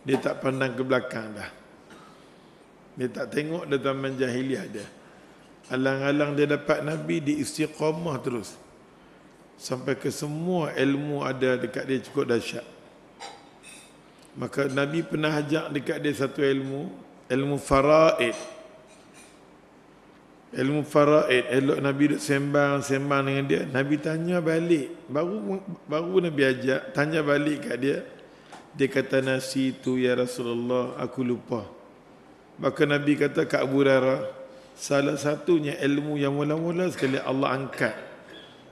Dia tak pandang ke belakang dah. Dia tak tengok dah zaman jahiliah dia. Alang-alang dia dapat Nabi, dia istiqamah terus. Sampai ke semua ilmu ada dekat dia cukup dahsyat. Maka Nabi pernah ajak dekat dia satu ilmu, ilmu faraid. Ilmu faraid, elok Nabi duduk sembang dengan dia. Nabi tanya balik, baru Nabi ajak, tanya balik kat dia. Dia kata, nasi tu ya Rasulullah, aku lupa. Maka Nabi kata kat Abu Hurairah, salah satunya ilmu yang mula-mula sekali Allah angkat,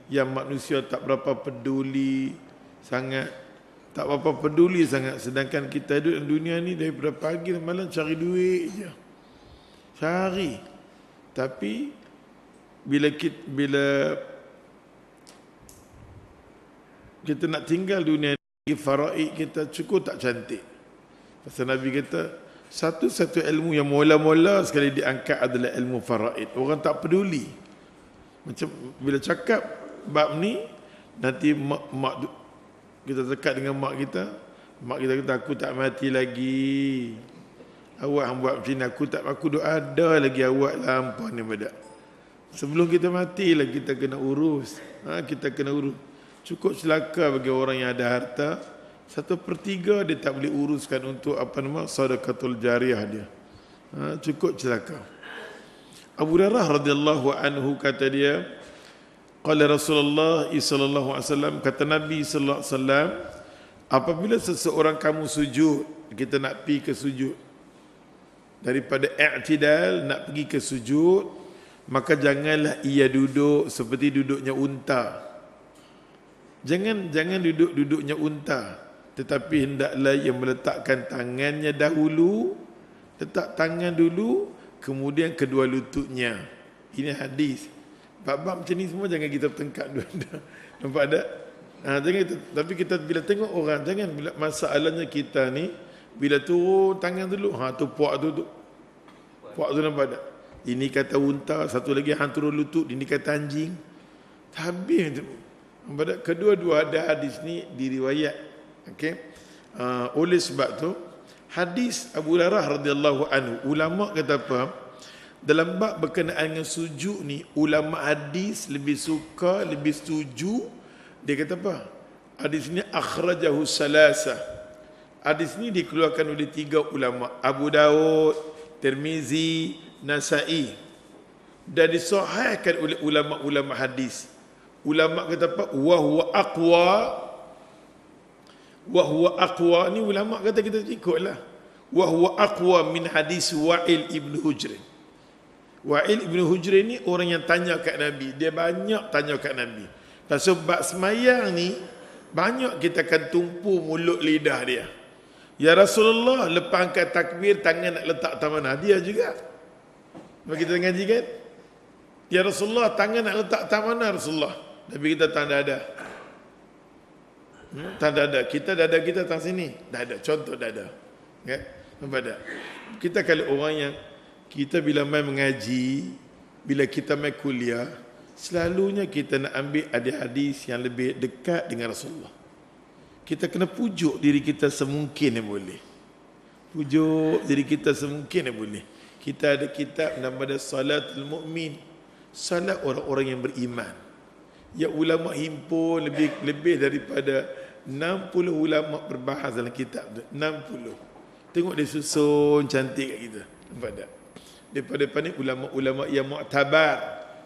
yang manusia tak berapa peduli sangat, sedangkan kita duduk dalam dunia ni daripada pagi dan malam cari duit je. Cari. Tapi bila kita nak tinggal dunia ni, faraid kita cukup tak cantik. Pasal Nabi kata, satu-satu ilmu yang mula-mula sekali diangkat adalah ilmu faraid. Orang tak peduli. Macam bila cakap bab ni, nanti mak kita dekat dengan mak kita kata, aku tak mati lagi. Awak yang buat macam ni, aku duk ada lagi awak lampau ni badak. Sebelum kita mati lah kita kena urus. Kita kena urus. Cukup celaka bagi orang yang ada harta, 1/3 dia tak boleh uruskan untuk sedekatul jariah dia. Cukup celaka. Abu Hurairah radhiyallahu anhu kata dia, qala Rasulullah sallallahu alaihi wasallam, kata Nabi sallallahu alaihi wasallam, apabila seseorang kamu sujud, kita nak pergi ke sujud, daripada i'tidal nak pergi ke sujud, maka janganlah ia duduk seperti duduknya unta. Jangan duduknya unta, tetapi hendaklah ia meletakkan tangannya dahulu, letak tangan dulu, kemudian kedua lututnya. Ini hadis. Bab-bab macam ni semua jangan kita tengkak dua-dua. Nampak tak? Tapi kita bila tengok orang, jangan bila masalahnya kita ni, bila turun tangan dulu, tu puak tu nampak tak? Ini kata unta, satu lagi hang turun lutut, ini kata anjing. Habis. Kedua-dua ada hadis ni diriwayat. Okey. Oleh sebab tu, hadis Abu Hurairah radhiyallahu anhu, ulama kata apa? Dalam bab berkenaan dengan sujud ni, ulama hadis lebih suka, lebih setuju. Dia kata apa? Hadis ni akhrajahu salasa. Hadis ni dikeluarkan oleh 3 ulama, Abu Daud, Tirmizi, Nasa'i, dan disahihkan oleh ulama-ulama hadis. Ulama kata apa? Wa huwa aqwa ni ulama kata kita ikutlah. Wa huwa aqwa min hadis Wa'il ibn Hujr. Wa'il ibn Hujr ni orang yang tanya kat Nabi. Dia banyak tanya kat Nabi. Sebab semayang ni banyak kita akan tumpu mulut lidah dia. Ya Rasulullah, lepas angkat takbir, tangan nak letak tak mana? Dia juga. Bagi kita ngaji kan? Ya Rasulullah, tangan nak letak tak mana Rasulullah? Tapi kita tak ada. Tak ada. Kita dada kita tak sini. Dada, contoh dada. Okay? Nampak tak? Kita kalau orang yang, kita bila main mengaji, bila kita main kuliah, selalunya kita nak ambil hadis yang lebih dekat dengan Rasulullah. Kita kena pujuk diri kita semungkin yang boleh. Pujuk diri kita semungkin yang boleh. Kita ada kitab nama dia Salatul Mu'min, salat orang-orang yang beriman. Ya, ulama himpun lebih daripada 60 ulama berbahas dalam kitab tu. 60. Tengok dia susun cantik kat kita. Nampak tak? Daripada ni ulama-ulama yang mu'tabar,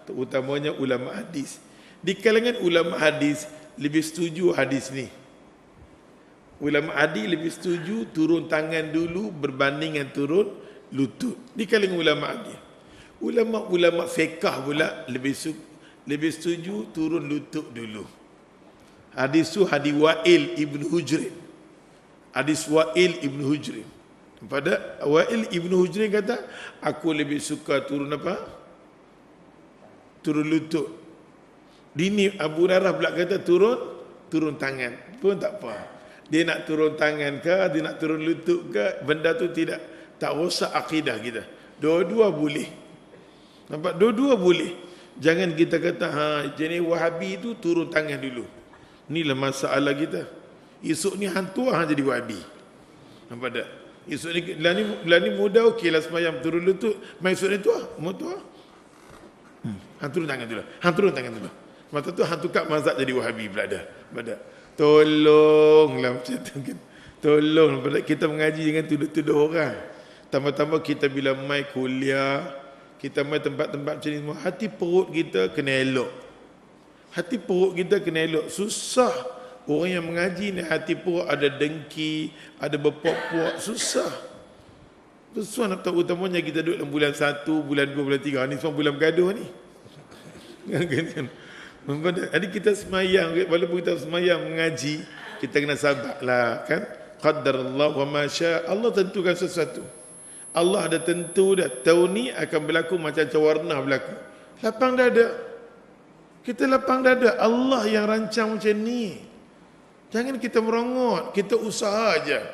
terutamanya ulama hadis. Di kalangan ulama hadis lebih setuju hadis ni. Ulama hadis lebih setuju turun tangan dulu berbanding dengan turun lutut. Di kalangan ulama hadis. Ulama-ulama fiqh pula lebih setuju turun lutut dulu. Hadis tu hadis Wa'il ibn Hujr. Hadis Wa'il ibn Hujr. Pada Wa'il ibn Hujr kata, aku lebih suka turun apa? Turun lutut. Dini Abu Hurairah pula kata turun tangan. Pun tak apa. Dia nak turun tangan ke, dia nak turun lutut ke, benda tu tak rosak akidah kita. Dua-dua boleh. Nampak? Dua-dua boleh. Jangan kita kata, jenis Wahabi tu turun tangan dulu. Inilah masalah kita. Esok ni hantu jadi Wahabi. Nampak tak? Esok ni, ni muda okeylah semayang turun lutut. Mai esok ni tua, mau tua. Hang turun tangan tu lah. Hang turun tangan tu lah. Masa tu hang tukar mazhab jadi Wahabi pula dah. Nampak tak? Tolonglah macam tu kan. Tolong kita mengaji jangan tuduh-tuduh orang. Tambah-tambah kita bila mai kuliah, kita mai tempat-tempat macam ni semua, hati perut kita kena elok. Hati perut kita kena elok. Susah orang yang mengaji ni hati perut ada dengki, ada berpuak-puak, susah. Susah nak tahu, utamanya kita duduk dalam bulan 1, bulan 2, bulan 3. Ni semua bulan bergaduh ni. Jadi kita semayang, walaupun kita semayang mengaji, kita kena sabarlah kan. Qadarallah wa ma syaa. Allah tentukan sesuatu. Allah ada tentu dah. Tahun ni akan berlaku macam-macam warna berlaku. Lapang dada. Kita lapang dada. Allah yang rancang macam ni. Jangan kita merongot. Kita usaha aja.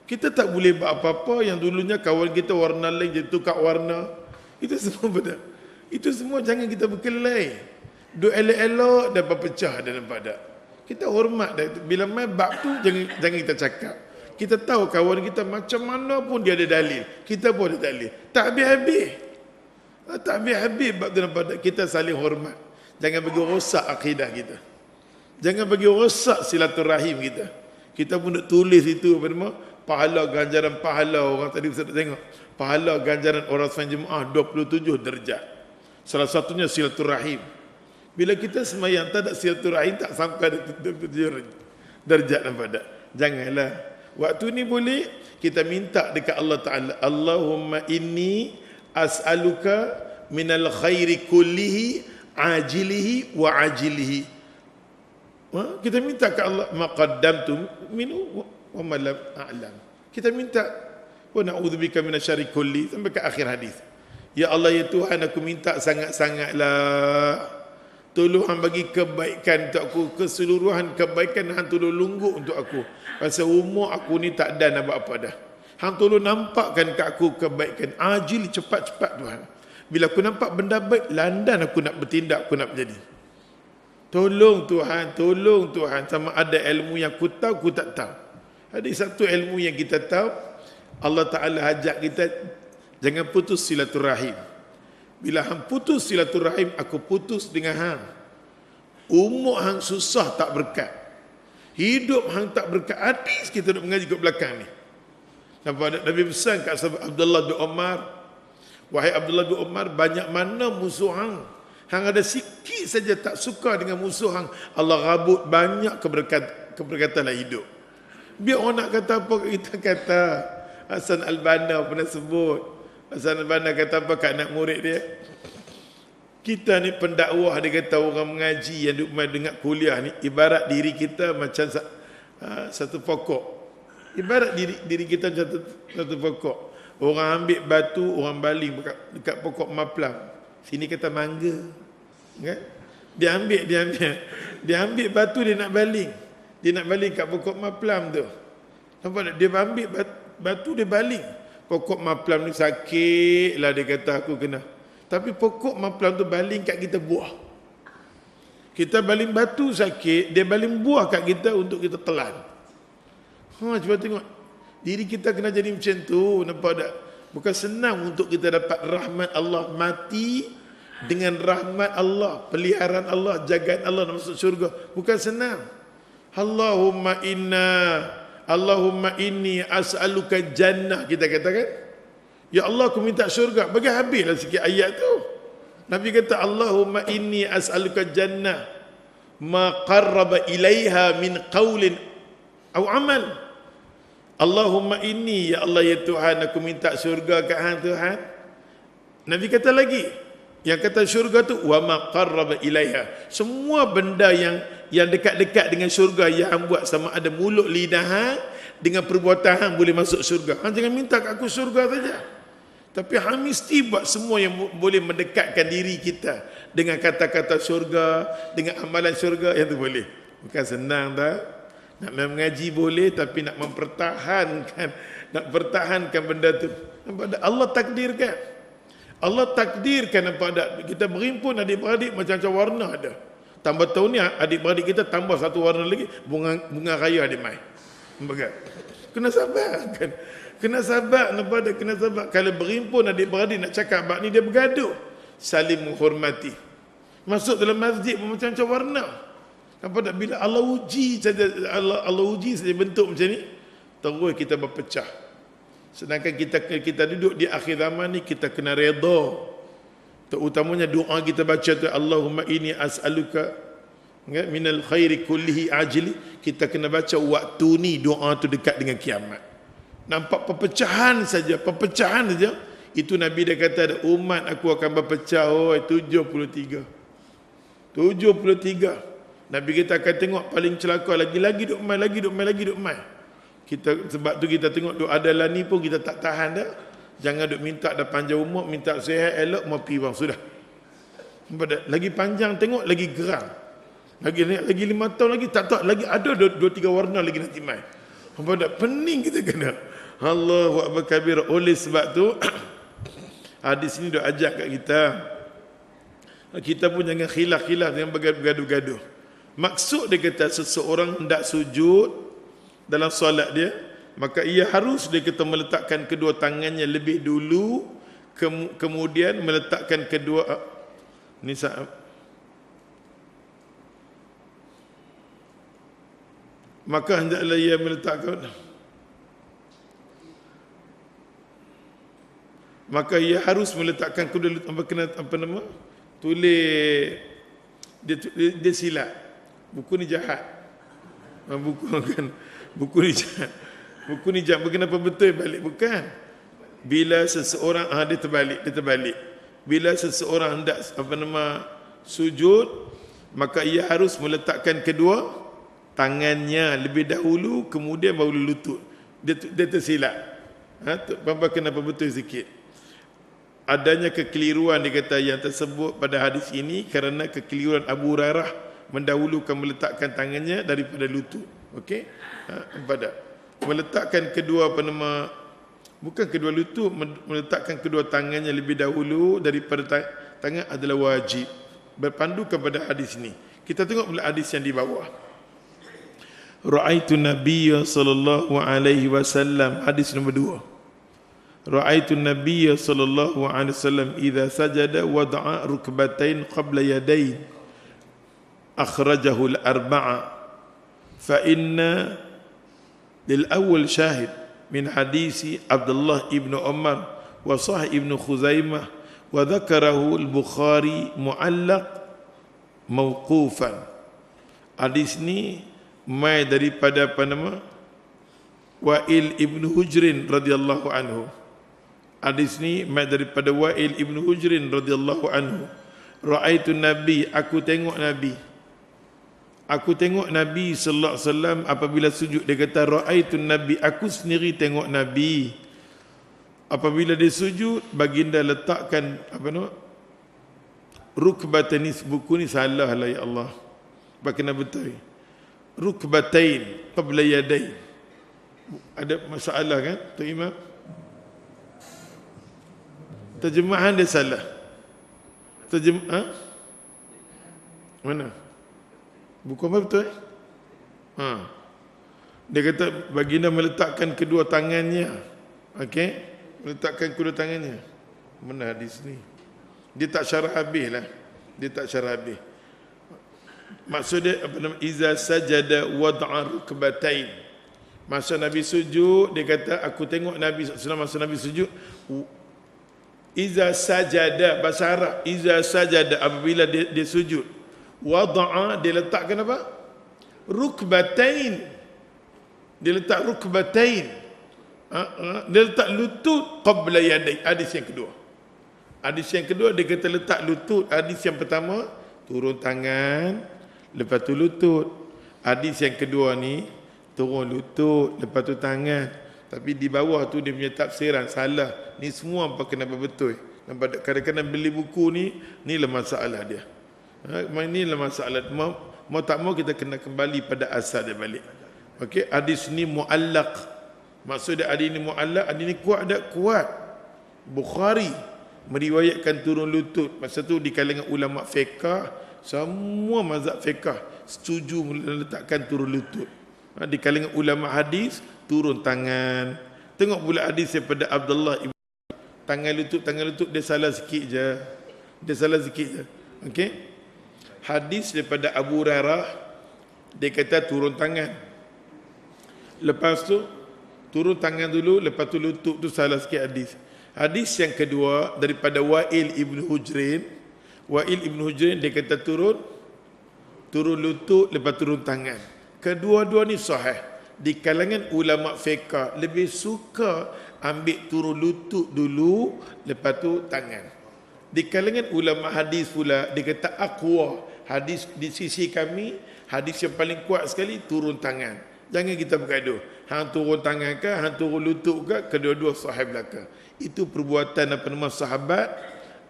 Kita tak boleh buat apa-apa yang dulunya kawan kita warna lain jadi tukar warna. Itu semua benar. Itu semua jangan kita berkelai. Duk elok-elok dapat pecah dan nampak tak. Kita hormat dah. Bila main bab tu jangan kita cakap. Kita tahu kawan kita macam mana pun dia ada dalil. Kita pun ada dalil. Tak habis-habis. Tak habis-habis bab tu nampak tak. Kita saling hormat. Jangan bagi rosak akidah kita. Jangan bagi rosak silaturahim kita. Kita pun nak tulis itu apa nama? Pahala ganjaran pahala orang tadi Ustaz tengok. Pahala ganjaran orang sembahyang Jumaat 27 darjat. Salah satunya silaturahim. Bila kita sembahyang tak ada silaturahim tak sampai 27 darjat nampak tak? Janganlah. Waktu ni boleh kita minta dekat Allah Taala, Allahumma inni as'aluka minal khairi kullihi ajilihi wa ajilihi. Kita minta ke Allah maqaddamtu minhu wa ma lam a'lam. Kita minta wa na'udzubika minasyarri kulli sampai ke akhir hadis. Ya Allah ya Tuhan, aku minta sangat-sangatlah tolong hang bagi kebaikan untuk aku, keseluruhan kebaikan hang tolong lungguh untuk aku. Pasal umur aku ni tak ada nak buat apa dah. Hang tolong nampakkan ke aku kebaikan ajil, cepat-cepat Tuhan. Bila aku nampak benda baik, landan aku nak bertindak, aku nak menjadi. Tolong Tuhan, sama ada ilmu yang aku tahu, aku tak tahu. Ada satu ilmu yang kita tahu, Allah Ta'ala ajak kita, jangan putus silaturahim. Bila hang putus silaturahim, aku putus dengan hang. Umur hang susah tak berkat. Hidup hang tak berkat. Hadis kita nak mengaji kat belakang ni. Nampak Nabi pesan kat sahabat Abdullah bin Umar, wahai Abdullah bin Umar, banyak mana musuh hang. Hang ada sikit saja tak suka dengan musuh hang, Allah rabut banyak keberkatan dalam hidup. Biar orang nak kata apa, kita kata. Hasan Al-Banna pernah sebut. Hasan Al-Banna kata apa kat anak murid dia? Kita ni pendakwah, dia kata orang mengaji yang duduk dengar kuliah ni, ibarat diri kita macam satu pokok. Ibarat diri kita macam satu pokok. Orang ambil batu, orang baling dekat pokok maplam. Sini kata mangga. Kan? Dia ambil batu, dia nak baling. Dia nak baling kat pokok maplam tu. Nampak tak? Dia ambil batu, dia baling. Pokok maplam ni sakit lah, dia kata aku kena. Tapi pokok maplam tu baling kat kita buah. Kita baling batu sakit, dia baling buah kat kita untuk kita telan. Cuba tengok. Diri kita kena jadi macam tu, nampak tak? Bukan senang untuk kita dapat rahmat Allah, mati dengan rahmat Allah, peliharaan Allah, jagaan Allah nak masuk syurga. Bukan senang. Allahumma inni as'aluka jannah, kita katakan. Ya Allah, aku minta syurga. Bagi habislah sikit ayat tu. Nabi kata, Allahumma inni as'aluka jannah ma qarraba ilaiha min qawlin aw amal. Allahumma inni, ya Allah ya Tuhan, aku minta syurga kat hang Tuhan. Nabi kata lagi, yang kata syurga tu wa ma qarraba ilaiha. Semua benda yang dekat-dekat dengan syurga yang hang buat, sama ada mulut lidah hang dengan perbuatan hang boleh masuk syurga. Hang jangan minta kat aku syurga saja. Tapi hang mesti buat semua yang boleh mendekatkan diri kita dengan kata-kata syurga, dengan amalan syurga, yang tu boleh. Bukan senang tak? Nak mengaji boleh, tapi nak pertahankan benda tu. Nampak tak? Allah takdirkan. Allah takdirkan, nampak tak? Kita berhimpun adik-beradik macam-macam warna ada. Tambah tahun ni adik-beradik kita tambah satu warna lagi, bunga raya adik mai. Nampak tak? Kena sabar kan. Kena sabar, kena sabar. Kalau berhimpun adik-beradik nak cakap bab ni, dia bergaduh. Saling menghormati. Masuk dalam masjid macam-macam warna. Nampak tak? Bila Allah uji saja, Allah uji saja bentuk macam ni, terus kita berpecah. Sedangkan kita duduk di akhir zaman ni, kita kena redha. Terutamanya doa kita baca tu, Allahumma inni as'aluka minal khairi kullihi ajli. Kita kena baca waktu ni, doa tu dekat dengan kiamat. Nampak perpecahan saja. Itu Nabi dah kata ada umat aku akan berpecah. 73. Nabi kita akan tengok paling celaka, lagi duk mai. Sebab tu kita tengok duk adalah ni pun kita tak tahan dah. Jangan duk minta dah panjang umur, minta sihat elok, mau pi bang sudah. Lagi panjang tengok lagi geram. Lagi 5 tahun lagi tak tahu lagi ada 2-3 warna lagi nanti mai. Pening kita kena. Allahu akbar kabir. Oleh sebab tu hadis ni dah ajak kat kita pun jangan khilaf-khilaf, jangan bergaduh-gaduh. Maksud dia kata seseorang hendak sujud dalam solat dia, maka ia harus dia kata meletakkan kedua tangannya lebih dulu, kemudian meletakkan kedua ni maka hendaklah ia meletakkan, maka ia harus meletakkan kedua tulis dia silap. Buku ni jahat. Buku ni jahat. Kenapa betul balik? Bukan. Bila seseorang dia terbalik. Bila seseorang hendak sujud, maka ia harus meletakkan kedua tangannya lebih dahulu, kemudian baru lutut. Dia tersilap. Kenapa betul sikit? Adanya kekeliruan dikata yang tersebut pada hadis ini kerana kekeliruan Abu Hurairah mendahulukan meletakkan tangannya daripada lutut. Okey? Pada meletakkan kedua bukan kedua lutut, meletakkan kedua tangannya lebih dahulu daripada tangan adalah wajib. Berpandu kepada hadis ini. Kita tengok pula hadis yang di bawah. Ra'aitu Nabiyya sallallahu alaihi wasallam, hadis nombor 2. Ra'aitu Nabiyya sallallahu alaihi wasallam idza sajada wada'a rukbatain qabla yadayhi akhrajahu al-arba'a fa inna lil awwal shahid min hadisi Abdullah ibn Umar wa Sahih ibn Khuzaimah wa dzakarahu al-Bukhari mu'allaq mauqufan. Hadis ni mai daripada Wa'il ibn Hujrin radhiyallahu anhu. Hadis ni mai daripada Wa'il ibn Hujrin radhiyallahu anhu. Ra'aitu Nabi, aku tengok Nabi sallallahu alaihi wasallam apabila sujud. Dia kata ra'aitu Nabi, aku sendiri tengok Nabi apabila dia sujud, baginda letakkan rukbatain. Buku ni salah lah ya Allah. Bagaimana betul? Rukbatain qabla yadain. Ada masalah kan Tok Imam? Terjemahan dia salah. Mana? Buku apa betul? Dia kata baginda meletakkan kedua tangannya. Okey? Meletakkan kedua tangannya. Mana hadis ni? Dia tak syarah habis lah. Maksud dia iza sajada wad'a rukbatain. Masa Nabi sujud, dia kata aku tengok Nabi sallallahu masa Nabi sujud. Iza sajada, bahasa Arab, iza sajada, apabila dia sujud, wada'a, dia letakkan apa? Rukbatain. Dia letak rukbatain. Dia letak lutut qabla yadai. Hadis yang kedua dia kata letak lutut. Hadis yang pertama turun tangan, lepas tu lutut. Hadis yang kedua ni turun lutut, lepas tu tangan. Tapi di bawah tu dia punya tafsiran salah. Ni semua kenapa betul. Kadang-kadang beli buku ni lah masalah dia. Inilah masalah. Mau tak mau kita kena kembali pada asal dia balik. Okey, hadis ni muallaq. Maksud dia hadis ni muallaq, hadis ni kuat tak? Kuat. Bukhari meriwayatkan turun lutut. Masa tu di kalangan ulama fiqh, semua mazhab fiqh setuju meletakkan turun lutut. Di kalangan ulama hadis turun tangan. Tengok pula hadis daripada Abdullah ibn tangan lutut dia salah sikit je. Dia salah sikit je. Okey. Hadis daripada Abu Hurairah dia kata turun tangan. Lepas tu turun tangan dulu, lepas tu lutut tu salah sikit hadis. Hadis yang kedua daripada Wa'il ibn Hujrin. Wa'il ibn Hujrin dia kata turun lutut, lepas turun tangan. Kedua-dua ni sahih. Di kalangan ulama fiqh lebih suka ambil turun lutut dulu, lepas tu tangan. Di kalangan ulama hadis pula dia kata aqwa, hadis di sisi kami hadis yang paling kuat sekali turun tangan. Jangan kita bergaduh, hang turun tangan ke, hang turun lutut ke, kedua-dua sahih belaka. Itu perbuatan apa nama sahabat.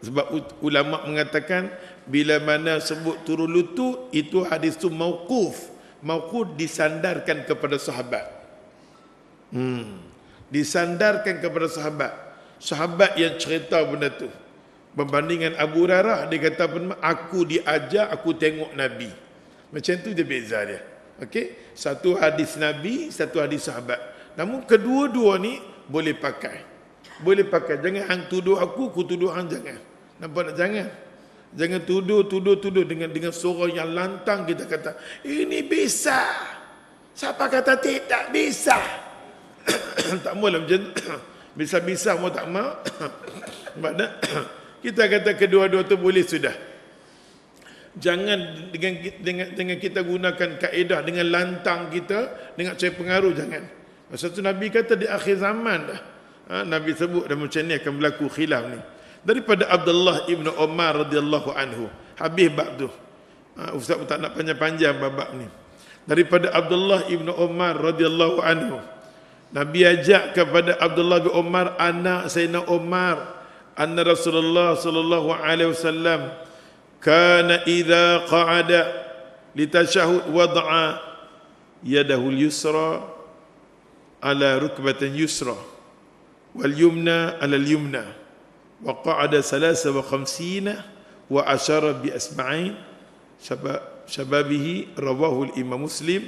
Sebab ulama mengatakan bila mana sebut turun lutut, itu hadis tu mauquf. Mauquf disandarkan kepada sahabat. Disandarkan kepada sahabat. Sahabat yang cerita benda tu. Berbandingan Abu Hurairah, dia kata apa, aku diajar, aku tengok Nabi. Macam tu dia beza dia. Okey, satu hadis Nabi, satu hadis sahabat. Namun kedua-dua ni boleh pakai. Boleh pakai. Jangan hang tuduh aku tuduh hang, jangan. Nampak tak? Jangan tuduh dengan suara yang lantang kita kata, ini bisa. Siapa kata tidak bisa? Tak maulah macam bisa-bisa mau tak mau. Makna kita kata kedua-dua tu boleh sudah. Jangan dengan kita gunakan kaedah dengan lantang kita, dengan cari pengaruh, jangan. Masa tu Nabi kata di akhir zaman dah. Nabi sebut dah macam ni akan berlaku khilaf ni. Daripada Abdullah ibn Umar radhiyallahu anhu. Habis bab tu. Ustaz pun tak nak panjang-panjang bab ni. Daripada Abdullah ibn Umar radhiyallahu anhu. Nabi ajak kepada Abdullah bin Umar, anak Sayyidina Umar, anna Rasulullah sallallahu alaihi wasallam kana idza qa'ada litashahhud wada'a yadahu al-yusra ala rukbatin yusra wal yumna ala al-yumna wa qa'ada 53 wa ashara bi asba'in shababihi rawahu al-Imam Muslim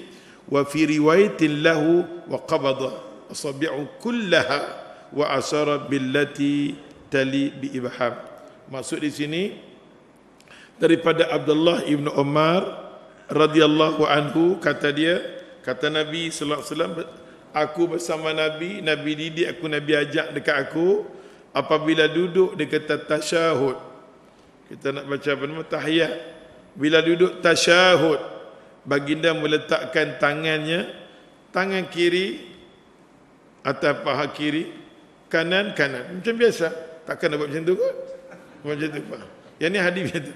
wa fi riwayatin lahu wa qabada asabi'u kullaha wa ashara billati tali bi ibham. Maksud di sini daripada Abdullah ibn Umar radhiyallahu anhu, kata dia, kata Nabi sallallahu alaihi wasallam, aku bersama Nabi didik aku, Nabi ajak dekat aku, apabila duduk dia kata tasyahud. Kita nak baca apa nama tahiyat. Bila duduk tasyahud, baginda meletakkan tangan kiri atas paha kiri, kanan. Macam biasa. Takkan nak buat macam tu kot? Macam tu Pak. Yang ni hadis macam tu.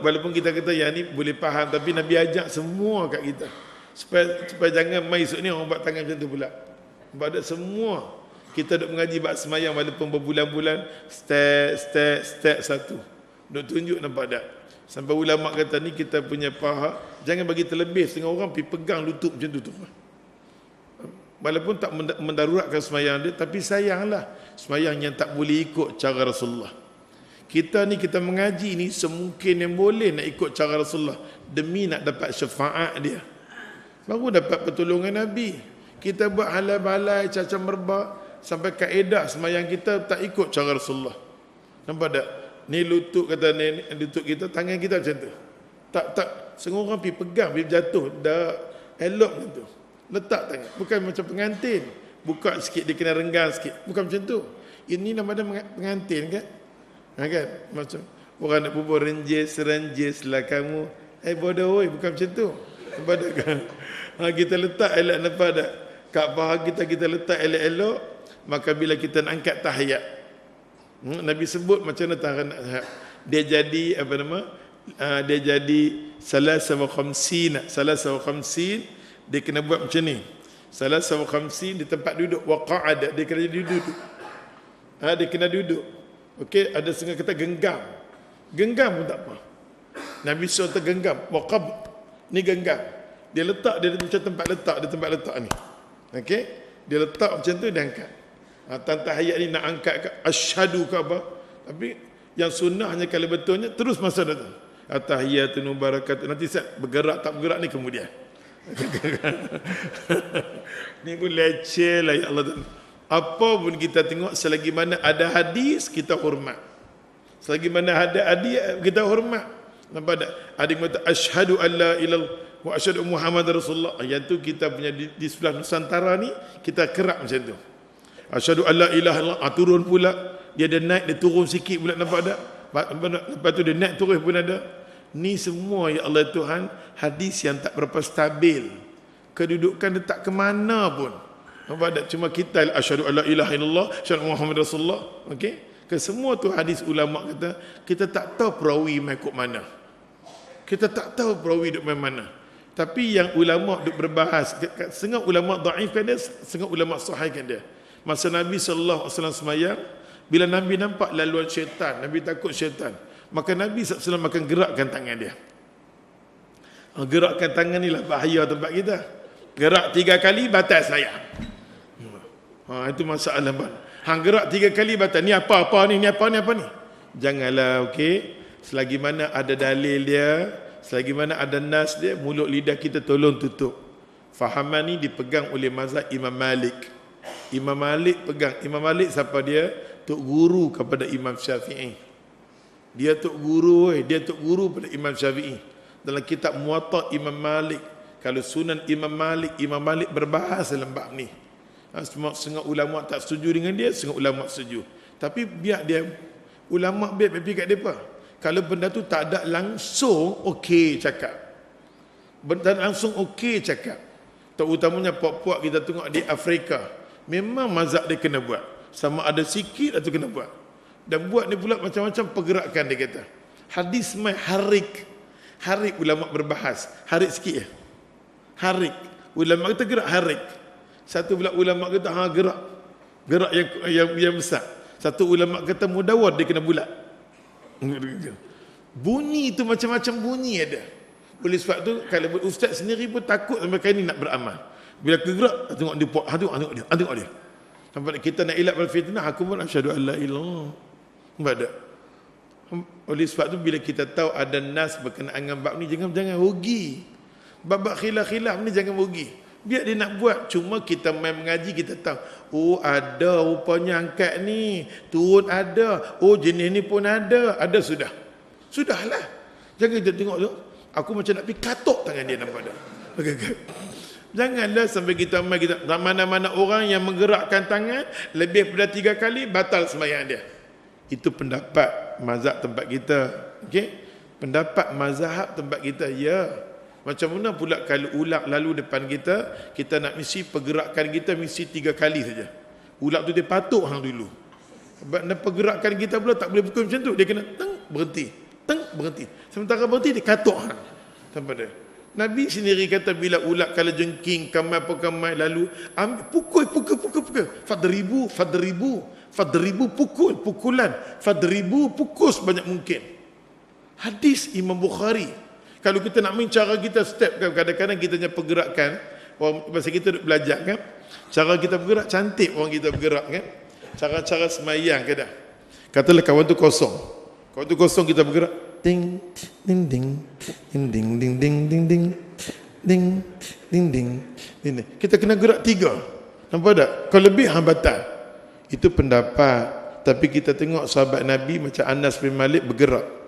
Walaupun kita kata yang ni boleh faham, tapi Nabi ajak semua kat kita. Supaya jangan mai esok ni orang buat tangan macam tu pula. Sebab ada semua. Kita duk mengaji bab semayang walaupun berbulan-bulan, step satu. Duk tunjuk, nampak tak? Sampai ulama kata ni kita punya paha, jangan bagi terlebih setengah orang pergi pegang lutut macam tu. Walaupun tak mendaruratkan semayang dia, tapi sayanglah semayang yang tak boleh ikut cara Rasulullah. Kita mengaji ni semungkin yang boleh nak ikut cara Rasulullah demi nak dapat syafaat dia. Baru dapat pertolongan Nabi. Kita buat halal balai, caca merbak, sampai kaedah semayang kita tak ikut cara Rasulullah. Nampak tak? Ni lutut kata ni, lutut kita, tangan kita macam tu. Tak semua orang pergi pegang, pergi jatuh, dah elok macam tu. Letak tangan, bukan macam pengantin. Buka sikit dia kena renggang sikit. Bukan macam tu. Ini nama dia pengantin kan? Kan? Macam orang nak bubuh renjis lah kamu. Bodoh oi, bukan macam tu. Nampak tak kan? Kita letak elok, nampak tak? Kat paha kita letak elok-elok, maka bila kita nak angkat tahiyat, Nabi sebut macam mana tahiyat. Dia jadi apa nama? Dia jadi salasah wa khamsin. Dia kena buat macam ni. Salasah wa khamsin di tempat duduk, wa qa'ada, dia kena duduk. Dia kena duduk. Okey, ada setengah kata genggam. Genggam pun tak apa. Nabi suruh tergenggam, wa qab. Ni genggam. Dia letak dia macam tempat letak ni. Okey? Dia letak macam tu, dia angkat. Tahiyat ni nak angkat ke asyhadu ke apa? Tapi yang sunnahnya kalau betulnya terus masa datang. At-tahiyatun mubarakatun. Nanti saya bergerak tak bergerak ni kemudian. Ni pun leceh lah ya Allah. Apa pun kita tengok, selagi mana ada hadis kita hormat. Selagi mana ada hadis kita hormat. Nampak tak? Ada yang kata asyhadu alla ilallah wa asyhadu Muhammad Rasulullah. Yang tu kita punya di sebelah Nusantara ni kita kerap macam tu. Asyhadu alla ilaha illallah, turun pula. Dia ada naik, dia turun sikit pula, nampak tak? Lepas tu dia naik turun pun ada. Ni semua ya Allah Tuhan, hadis yang tak berapa stabil. Kedudukan dia tak ke mana pun. Nampak tak? Cuma kita asyhadu alla ilaha illallah, asyhadu Muhammad Rasulullah. Okey? Ke semua tu hadis ulama kata, kita tak tahu perawi mai kok mana. Kita tak tahu perawi duk mai mana. Tapi yang ulama duk berbahas, setengah ulama dhaifkan dia, setengah ulama sahihkan dia. Masa Nabi sallallahu alaihi wasallam semayang, bila Nabi nampak laluan syaitan, Nabi takut syaitan, maka Nabi sallallahu alaihi wasallam akan gerakkan tangan dia. Gerakkan tangan ni lah bahaya tempat kita. Gerak 3 kali batal semayang. Itu masalah bang. Hang gerak 3 kali batal. Ni apa ni? Ni apa ni? Janganlah, okey. Selagi mana ada dalil dia, selagi mana ada nas dia, mulut lidah kita tolong tutup. Fahaman ni dipegang oleh mazhab Imam Malik. Imam Malik pegang. Imam Malik siapa dia? Tok guru kepada Imam Syafi'i. Dia tok guru, dia tok guru pada Imam Syafi'i. Dalam kitab Muwatta Imam Malik, kalau Sunan Imam Malik berbahas dalam bab ni. Setengah ulama tak setuju dengan dia, setengah ulama setuju. Tapi biar dia, ulama biar pergi kat depa. Kalau benda tu tak ada langsung, okey cakap. Benda langsung okey cakap. Terutamanya puak-puak kita tengok di Afrika. Memang mazhab dia kena buat. Sama ada sikit atau kena buat. Dan buat ni pula macam-macam pergerakan dia kata. Hadis mai harik. Harik ulama berbahas. Harik sikit ya. Harik. Ulama kata gerak harik. Satu pula ulama kata gerak. Gerak yang besar. Satu ulama kata mudawar, dia kena bulat. Bunyi tu macam-macam bunyi ada. Oleh sebab tu kalau ustaz sendiri pun takut sampai kali ni nak beramal. Bila kegerak tengok dia puak, tengok dia. Sampai kita nak elak pada fitnah, aku pun asyhadu alla ilallah. Nampak tak? Oleh sebab tu bila kita tahu ada nas berkenaan dengan bab ni, jangan rugi. Bab khilaf-khilaf ni jangan rugi. Biar dia nak buat, cuma kita main mengaji kita tahu. Oh ada rupanya angkat ni, turun ada. Oh jenis ni pun ada sudah. Sudahlah. Jangan kita tengok tu. Aku macam nak pergi katok tangan dia, nampak tak? Janganlah sampai kita mana-mana orang yang menggerakkan tangan lebih daripada 3 kali batal sembahyang dia. Itu pendapat mazhab tempat kita. Okey? Pendapat mazhab tempat kita. Ya. Macam mana pula kalau ulat lalu depan kita, kita nak mesti pergerakan kita mesti 3 kali saja. Ulat tu dia patuk hang dulu. Sebab pergerakan kita pula tak boleh pukul macam tu. Dia kena berhenti. Sementara berhenti dia katuk hang. Sampai dia. Nabi sendiri kata bila ulat kalau jengking kamai lalu pukul. Fadribu pukulan. Fadribu pukul sebanyak mungkin. Hadis Imam Bukhari. Kalau kita nak main cara kita step kan, kadang-kadang kita punya pergerakan, orang masa kita duduk belajar kan, cara kita bergerak cantik orang kita bergerak kan. Cara-cara semayang kadang. Katalah kawan tu kosong. Kawan tu kosong kita bergerak. Ding ding ding ding ding ding ding ding ding ding ding ding. Kita kena gerak 3. Nampak tak? Kalau lebih hambatan. Itu pendapat. Tapi kita tengok sahabat Nabi macam Anas bin Malik bergerak.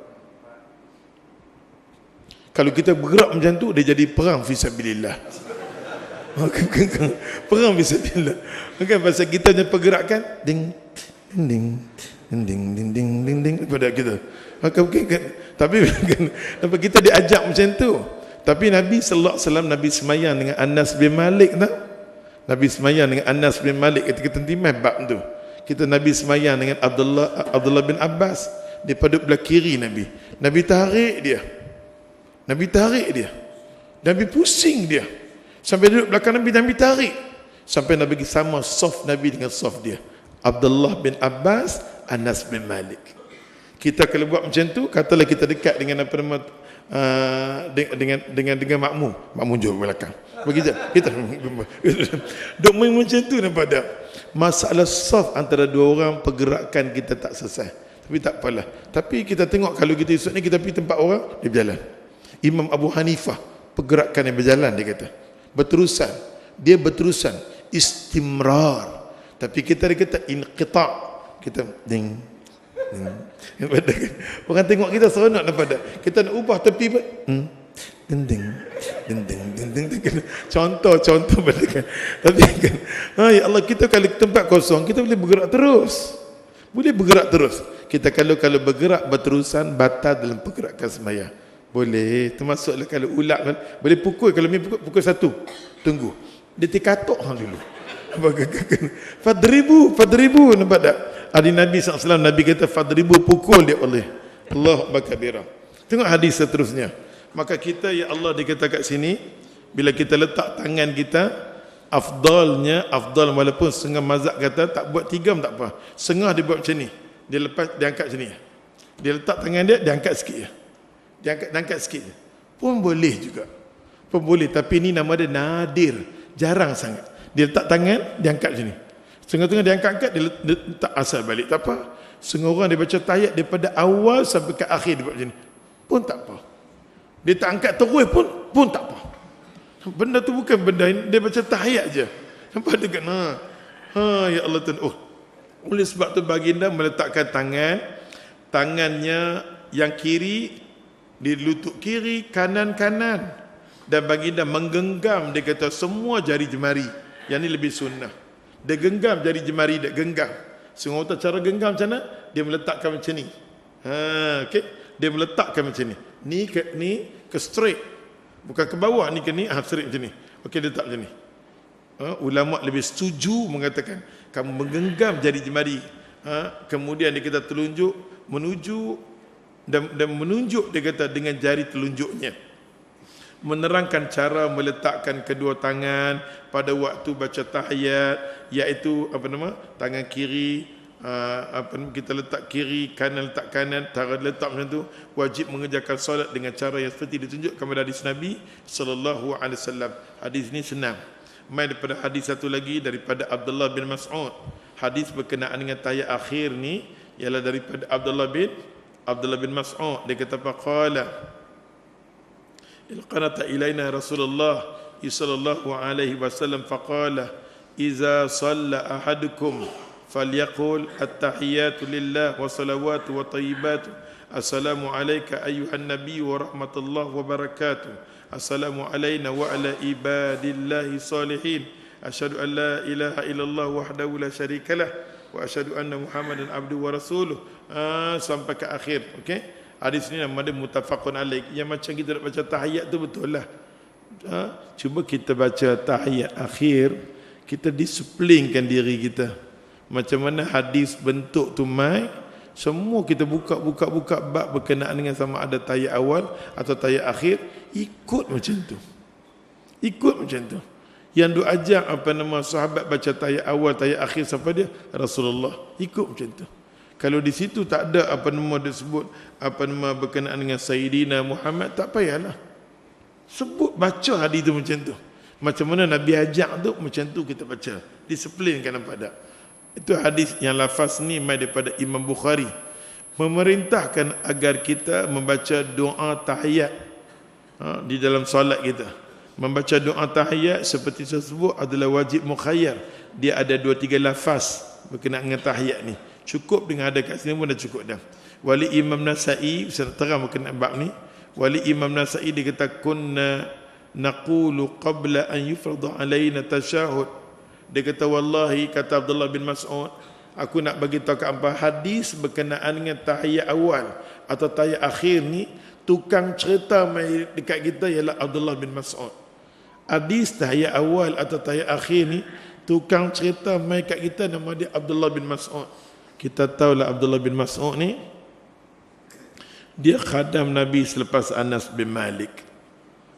Kalau kita bergerak macam tu, dia jadi perang fisabilillah. Perang fisabilillah. Bukan pasal kita punya pergerakan ding ding ding ding ding ding ding ding pada kita. Tapi kenapa kita diajak macam tu? Tapi Nabi sallallahu alaihi wasallam Nabi semayang dengan Anas bin Malik tak? Nabi semayang dengan Anas bin Malik ketika tentimai bab tu. Kita Nabi semayang dengan Abdullah bin Abbas di pada belah kiri Nabi. Nabi tarik dia. Nabi pusing dia. Sampai duduk belakang Nabi tarik. Sampai Nabi sama soft Nabi dengan soft dia. Abdullah bin Abbas, Anas bin Malik. Kita kalau buat macam tu, katalah kita dekat dengan apa nama dengan makmum. Makmum jauh belakang. Begitu. Kita duk main macam tu, nampak tak? Masalah soft antara 2 orang, pergerakan kita tak selesai. Tapi tak apalah. Tapi kita tengok kalau kita esok ni kita pergi tempat orang, dia berjalan. Imam Abu Hanifah pergerakan yang berjalan, dia kata. berterusan. Dia berterusan, istimrar. Tapi kita kata inqita'. Kita ding. Orang tengok kita seronok daripada. Kita nak ubah tepi pun. Ding. Contoh kan. Tapi kan, ya Allah, kita kalau tempat kosong kita boleh bergerak terus. Kita kalau bergerak berterusan batal dalam pergerakan sembahyang. Boleh. Termasuklah kalau ulat kan, boleh pukul. Kalau pukul 1, tunggu. Dia tikatok hang dulu. Fadribu nampak tak? Hadis Nabi SAW, Nabi kata fadribu, pukul dia oleh Allah bakabira. Tengok hadis seterusnya. Maka kita, ya Allah, dikata kat sini, bila kita letak tangan kita, afdal walaupun setengah mazhab kata tak buat 3 tak apa. Setengah dia buat macam ni. Dia lepas, dia angkat macam ni. Dia letak tangan dia angkat sikit je. Dia angkat sikit je. Pun boleh juga. Tapi ni nama dia nadir, jarang sangat. Dia letak tangan, dia angkat macam ni. Setengah-tengah dia angkat, dia letak asal balik. Tak apa. Setengah orang dia baca tahiyat daripada awal sampai ke akhir dia buat macam ni. Pun tak apa. Dia tak angkat terus pun tak apa. Benda tu bukan benda ini, dia baca tahiyat je. Nampak dia kata, ya Allah Tuhan. Oleh sebab tu baginda meletakkan tangannya yang kiri di lutut kiri, kanan. Dan baginda menggenggam, dia kata semua jari jemari. Yang ni lebih sunnah. Dia genggam jari jemari, dia genggam. Semua tahu cara genggam macam mana? Dia meletakkan macam ni. Okey. Dia meletakkan macam ni. Ni ke straight. Bukan ke bawah, ni ke ni, straight macam ni. Okey, dia letak macam ni. Ulama lebih setuju mengatakan kamu menggenggam jari jemari. Kemudian dia kata telunjuk menuju dan menunjuk, dia kata dengan jari telunjuknya. Menerangkan cara meletakkan kedua tangan pada waktu baca tahiyat, iaitu tangan kiri, kita letak kiri, kanan letak kanan. Cara letak macam tu wajib mengerjakan solat dengan cara yang seperti ditunjukkan pada hadis Nabi sallallahu alaihi wasallam. Hadis ni senang. Mai daripada hadis satu lagi daripada Abdullah bin Mas'ud. Hadis berkenaan dengan tahiyat akhir ni ialah daripada Abdullah bin Mas'ud. Dia kata faqala ilqanata ilaina Rasulullah sallallahu alaihi wasallam faqala iza shalla ahadukum falyaqul at-tahiyatu lillah wa salawatu wa tayyibatu assalamu alayka ayyuhan nabiy wa rahmatullahi wa barakatuh assalamu alayna wa ala ibadillahi salihin asyhadu an la ilaha illallah wahdahu la syarikalah wa asyhadu anna muhammadan abduhu wa rasuluh sampai ke akhir. Okey, hadis ni nama dia muttafaqun alaih. Yang macam kita nak baca tahiyat tu betul lah. Cuba kita baca tahiyat akhir, kita disiplinkan diri kita. Macam mana hadis bentuk tu mai, semua kita buka bab berkenaan dengan sama ada tahiyat awal atau tahiyat akhir, ikut macam tu. Yang duk ajak sahabat baca tahiyat awal, tahiyat akhir siapa dia? Rasulullah. Ikut macam tu. Kalau di situ tak ada disebut berkenaan dengan Sayyidina Muhammad, tak payahlah. Sebut baca hadis tu macam tu. Macam mana Nabi ajak tu, macam tu kita baca. Disiplinkan nampak tak? Itu hadis yang lafaz ni mai daripada Imam Bukhari. Memerintahkan agar kita membaca doa tahiyat di dalam solat kita. Membaca doa tahiyat seperti tersebut adalah wajib mukhayyar. Dia ada 2-3 lafaz berkenaan dengan tahiyat ni. Cukup dengan ada kat sini pun dah cukup dah. Wali Imam Nasa'i, saya terang berkenaan bab ni. Wali Imam Nasa'i dia kata kunna naqulu qabla an yufrada alaina tashahud. Dia kata wallahi, kata Abdullah bin Mas'ud, aku nak bagi tahu kat hangpa hadis berkenaan dengan tahiyat awal atau tahiyat akhir ni, tukang cerita mai dekat kita ialah Abdullah bin Mas'ud. Hadis tahiyat awal atau tahiyat akhir ni, tukang cerita mai kat kita nama dia Abdullah bin Mas'ud. Kita tahulah Abdullah bin Mas'ud ni dia khadam Nabi selepas Anas bin Malik.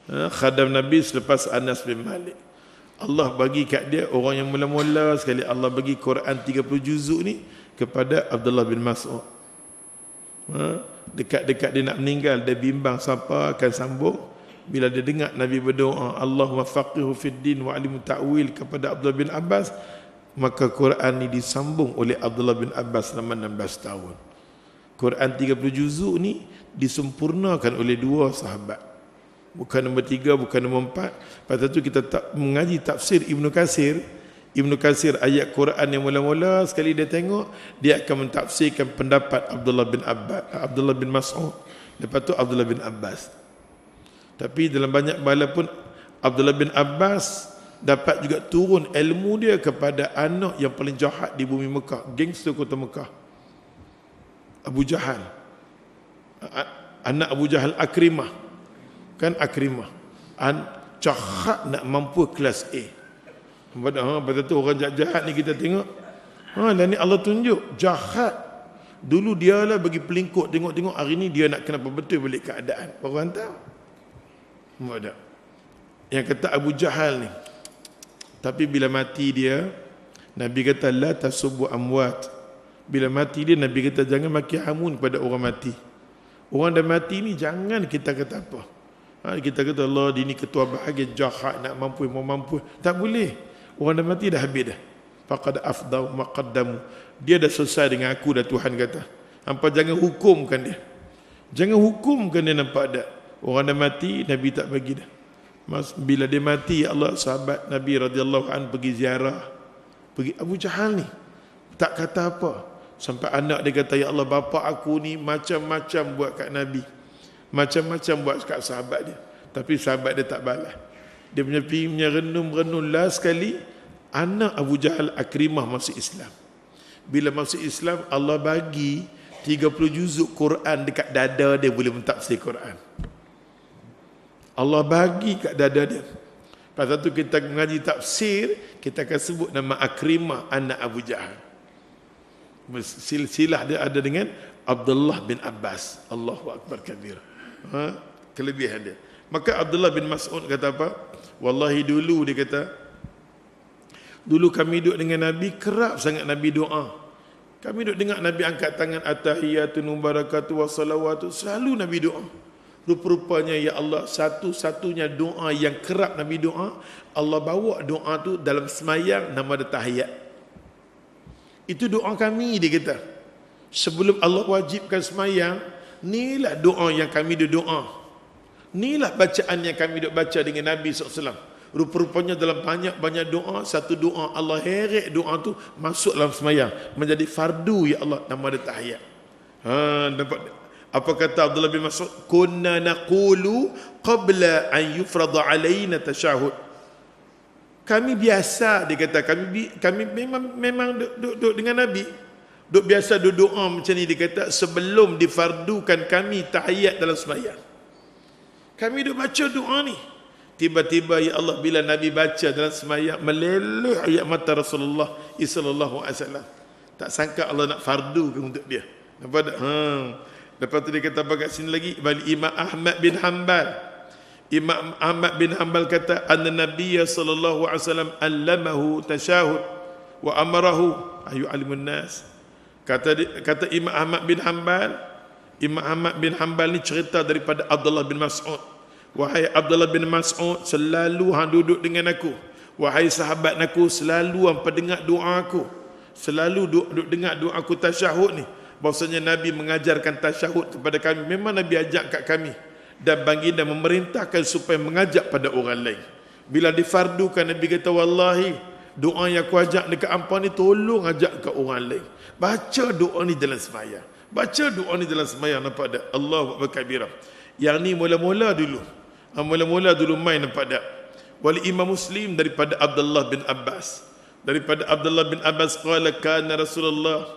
Khadam Nabi selepas Anas bin Malik. Allah bagi kat dia orang yang mula-mula sekali Allah bagi Quran 30 juzuk ni kepada Abdullah bin Mas'ud. Dekat-dekat dia nak meninggal, dia bimbang siapa akan sambung. Bila dia dengar Nabi berdoa, Allahumma faqihu fid din wa alimu ta'wil kepada Abdullah bin Abbas, maka Quran ni disambung oleh Abdullah bin Abbas selama 16 tahun. Quran 30 juzuk ni disempurnakan oleh 2 sahabat. bukan nombor 3, bukan nombor 4. Lepas tu kita mengaji tafsir Ibnu Katsir. Ibnu Katsir ayat Quran yang mula-mula sekali dia tengok, dia akan mentafsirkan pendapat Abdullah bin Mas'ud. Lepas tu Abdullah bin Abbas. Tapi dalam banyak bala pun Abdullah bin Abbas dapat juga turun ilmu dia kepada anak yang paling jahat di bumi Mekah, gangster kota Mekah, Abu Jahal. Anak Abu Jahal Akrimah. Kan Akrimah. Jahat nak mampu kelas A. Pada tu orang jahat ni kita tengok. Dan ni Allah tunjuk jahat. Dulu dia lah bagi pelingkuk, tengok hari ni dia nak kenapa betul balik keadaan. Baru hantar. Ada. Yang kata Abu Jahal ni. Tapi bila mati dia, Nabi kata la tasubbu amwat. Bila mati dia, Nabi kata jangan maki hamun pada orang mati. Orang dah mati ni jangan kita kata apa. Kita kata Allah dia ni ketua bahagia jahat nak mampu mau mampu. Tak boleh. Orang dah mati dah habis dah. Faqad afdau maqaddamu. Dia dah selesai dengan aku dah, Tuhan kata. Hampa jangan hukumkan dia. Jangan hukumkan dia, nampak tak? Orang dah mati, Nabi tak bagi dah. Bila dia mati, Allah sahabat Nabi radhiyallahu anhu pergi ziarah. Pergi Abu Jahal ni. Tak kata apa. Sampai anak dia kata, ya Allah, bapa aku ni macam-macam buat kat Nabi. Macam-macam buat kat sahabat dia. Tapi sahabat dia tak balas. Dia punya renung-renung last sekali, anak Abu Jahal Akrimah masuk Islam. Bila masuk Islam, Allah bagi 30 juzuk Quran dekat dada dia, boleh mentafsir Quran. Allah bagi kat dada dia. Pasal tu kita mengaji tafsir, kita akan sebut nama Akrimah anak Abu Jahal. Silsilah dia ada dengan Abdullah bin Abbas. Allahu Akbar kabir. Kelebihan dia. Maka Abdullah bin Mas'ud kata apa? Wallahi dulu dia kata, dulu kami duduk dengan Nabi, kerap sangat Nabi doa. Kami duduk dengar Nabi angkat tangan, atahiyatun mubarakatuh wassalawatu, selalu Nabi doa. Rupa-rupanya ya Allah, satu-satunya doa yang kerap Nabi doa, Allah bawa doa tu dalam semayang, nama dia tahiyat. Itu doa kami, dia kata. Sebelum Allah wajibkan semayang, inilah doa yang kami doa. Inilah bacaan yang kami duk baca dengan Nabi SAW. Rupa-rupanya dalam banyak-banyak doa, satu doa Allah heret doa tu masuk dalam semayang, menjadi fardu ya Allah, nama dia tahiyat. Dapat apa kata Abdullah bin Mas'ud? Kunna naqulu qabla an yufrada alaina tashahud. Kami biasa, dia kata, kami memang duduk dengan Nabi. Duk biasa doa macam ni, dia kata, sebelum difardukan kami tahiyat dalam semayang. Kami duk baca doa ni. Tiba-tiba ya Allah, bila Nabi baca dalam semayang, meleleh ayat mata Rasulullah sallallahu alaihi wasallam. Tak sangka Allah nak fardukan untuk dia. Nampak tak? Lepas tu dia kata apa kat sini lagi? Imam Ahmad bin Hanbal. Imam Ahmad bin Hanbal kata, anna Nabiya sallallahu alaihi wasallam allamahu tashahud wa amarahu ayu alimun nas. Kata Imam Ahmad bin Hanbal, Imam Ahmad bin Hanbal ni cerita daripada Abdullah bin Mas'ud. Wahai Abdullah bin Mas'ud, selalu hang duduk dengan aku. Wahai sahabat aku, selalu hang pendengar doa aku. Selalu duduk dengar doa aku tasyahud ni. Bahawasanya Nabi mengajarkan tasyahud kepada kami. Memang Nabi ajak kat kami. Dan baginda memerintahkan supaya mengajak pada orang lain. Bila difardukan, Nabi kata, wallahi, doa yang aku ajak dekat hampa ni, tolong ajak ke orang lain. Baca doa ni dalam sembahyang. Baca doa ni dalam sembahyang, nampak tak? Allahu Akbar kabira. Yang ni mula-mula dulu. Mula-mula dulu main, nampak tak? Wali Imam Muslim daripada Abdullah bin Abbas. Daripada Abdullah bin Abbas, qala kana Rasulullah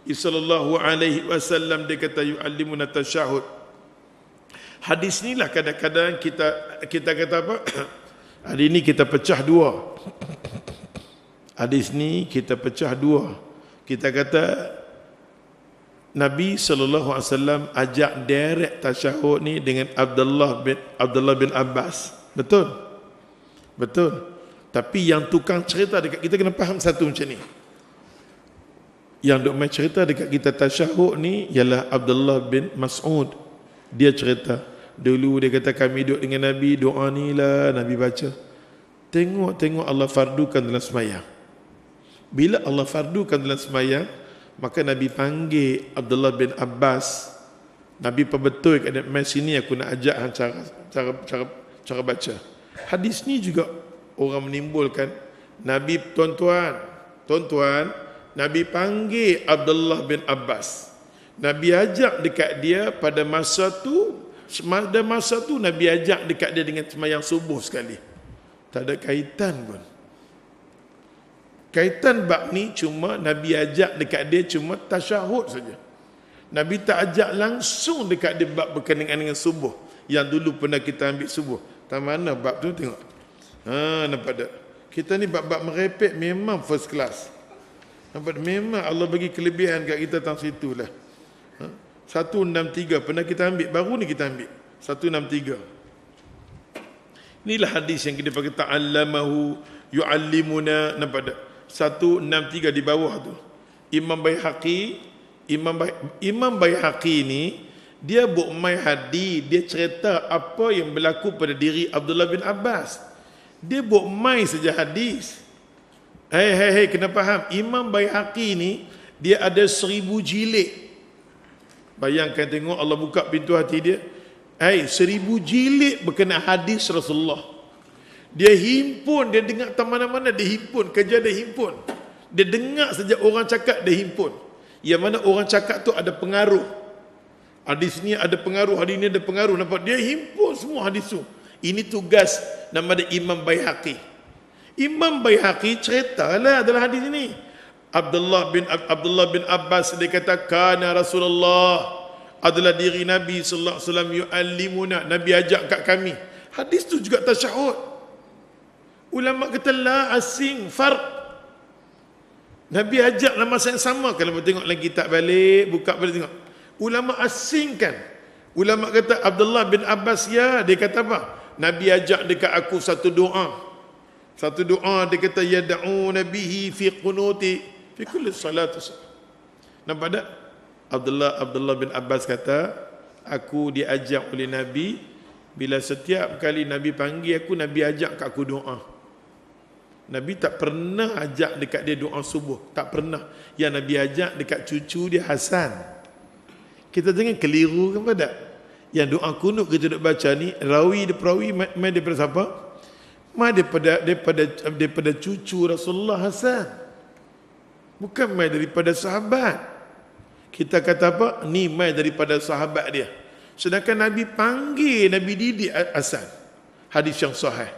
sallallahu alaihi wasallam, dia kata, yu'allimuna tasyahud. Hadis ni lah kadang-kadang kita kata apa? Hari ni kita pecah dua. Hadis ni kita pecah dua. Kita kata Nabi SAW ajak direct tasyahud ni dengan Abdullah bin Abbas. Betul? Betul. Tapi yang tukang cerita dekat kita kena faham satu macam ni. Yang duk main cerita dekat kita tasyahud ni ialah Abdullah bin Mas'ud. Dia cerita, dulu dia kata kami duduk dengan Nabi, doa ni lah Nabi baca. Tengok Allah fardukan dalam sembahyang. Bila Allah fardukan dalam sembahyang, maka Nabi panggil Abdullah bin Abbas. Nabi perbetul kat mai sini aku nak ajak hang cara baca. Hadis ni juga orang menimbulkan Nabi tuan-tuan, Nabi panggil Abdullah bin Abbas. Nabi ajak dekat dia pada masa tu Nabi ajak dekat dia dengan sembahyang subuh sekali. Tak ada kaitan pun. Kaitan bab ni cuma Nabi ajak dekat dia cuma tasyahud saja. Nabi tak ajak langsung dekat dia bab berkenaan dengan subuh. Yang dulu pernah kita ambil subuh. Tak mana bab tu tengok. Nampak tak? Kita ni bab-bab merepek memang first class. Nampak tak? Memang Allah bagi kelebihan kat kita tang situ lah. 163 pernah kita ambil. Baru ni kita ambil. 163. Inilah hadis yang kita pakai ta'allamahu yu'allimuna. Nampak tak? 163 di bawah tu. Imam Baihaqi ni dia buat mai hadis, dia cerita apa yang berlaku pada diri Abdullah bin Abbas. Dia buat mai saja hadis. Hei, kena faham. Imam Baihaqi ni dia ada 1000 jilid. Bayangkan tengok Allah buka pintu hati dia. 1000 jilid berkenaan hadis Rasulullah. Dia himpun, dia dengar tak mana-mana dia himpun, kerja dia himpun. Dia dengar saja orang cakap dia himpun. Yang mana orang cakap tu ada pengaruh. Hadis ni ada pengaruh, hadis ni ada pengaruh. Nampak? Dia himpun semua hadis tu. Ini tugas nama dia Imam Baihaqi. Imam Baihaqi ceritalah dalam hadis ini. Abdullah bin Abbas dia kata kana Rasulullah adalah diri Nabi sallallahu alaihi wasallam yu'allimuna, Nabi ajak kat kami. Hadis tu juga tasyahud. Ulama kata la asing farq. Nabi ajak dalam masa yang sama. Kalau tengok lagi kitab balik, buka balik tengok. Ulama asingkan. Ulama kata Abdullah bin Abbas dia kata apa? Nabi ajak dekat aku satu doa. Satu doa dia kata yad'u nabihi fi qunuti fi kulli salat. Nampak tak? Abdullah bin Abbas kata, aku diajak oleh Nabi bila setiap kali Nabi panggil aku, Nabi ajak kat aku doa. Nabi tak pernah ajak dekat dia doa subuh, tak pernah. Yang Nabi ajak dekat cucu dia Hasan. Kita jangan keliru kan pada. Yang doa kunut kita duk baca ni, perawi mai daripada siapa? Mai daripada cucu Rasulullah Hasan. Bukan mai daripada sahabat. Kita kata apa? Ni mai daripada sahabat dia. Sedangkan Nabi panggil, Nabi didik Hasan. Hadis yang sahih.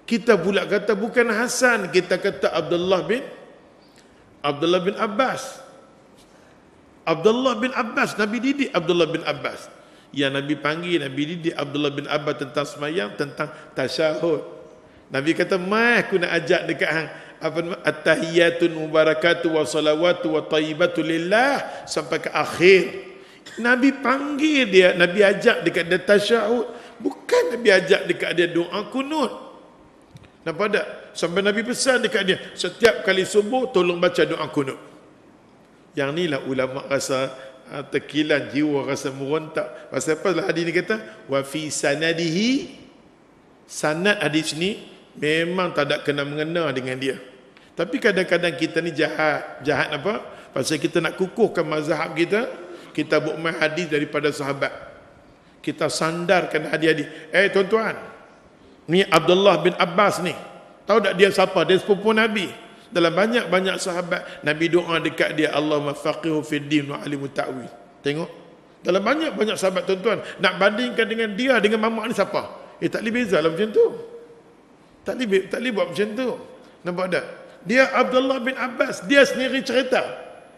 Kita pula kata bukan Hasan, kita kata Abdullah bin Abbas. Abdullah bin Abbas, Nabi didik Abdullah bin Abbas. Yang Nabi panggil, Nabi didik Abdullah bin Abbas tentang sembahyang, tentang tasyahud. Nabi kata, "Mai aku nak ajak dekat hang apa nama at-tahiyatun mubarakatu wa salawatu wa tayyibatu lillah sampai ke akhir." Nabi panggil dia, Nabi ajak dekat dia tasyahud, bukan Nabi ajak dekat dia doa kunut. Nampak tak? Sampai Nabi pesan dekat dia, setiap kali subuh tolong baca doa kunut. Yang ni lah ulama rasa tekilan jiwa, rasa merontak. Pasal apa lah hadis ni kata, wa fi sanadihi, sanad hadis ni memang tak ada kena mengena dengan dia. Tapi kadang-kadang kita ni jahat apa? Pasal kita nak kukuhkan mazhab kita, kita buat mai hadis daripada sahabat. Kita sandarkan hadis-hadis. Tuan-tuan, ni Abdullah bin Abbas ni. Tahu tak dia siapa? Dia sepupu Nabi. Dalam banyak-banyak sahabat, Nabi doa dekat dia, Allahumma faqihu fid din wa alimu ta'wil. Tengok. Dalam banyak-banyak sahabat, tuan-tuan, nak bandingkan dengan dia, dengan mamak ni siapa? Tak boleh beza lah macam tu. Tak boleh buat macam tu. Nampak tak? Dia Abdullah bin Abbas, dia sendiri cerita.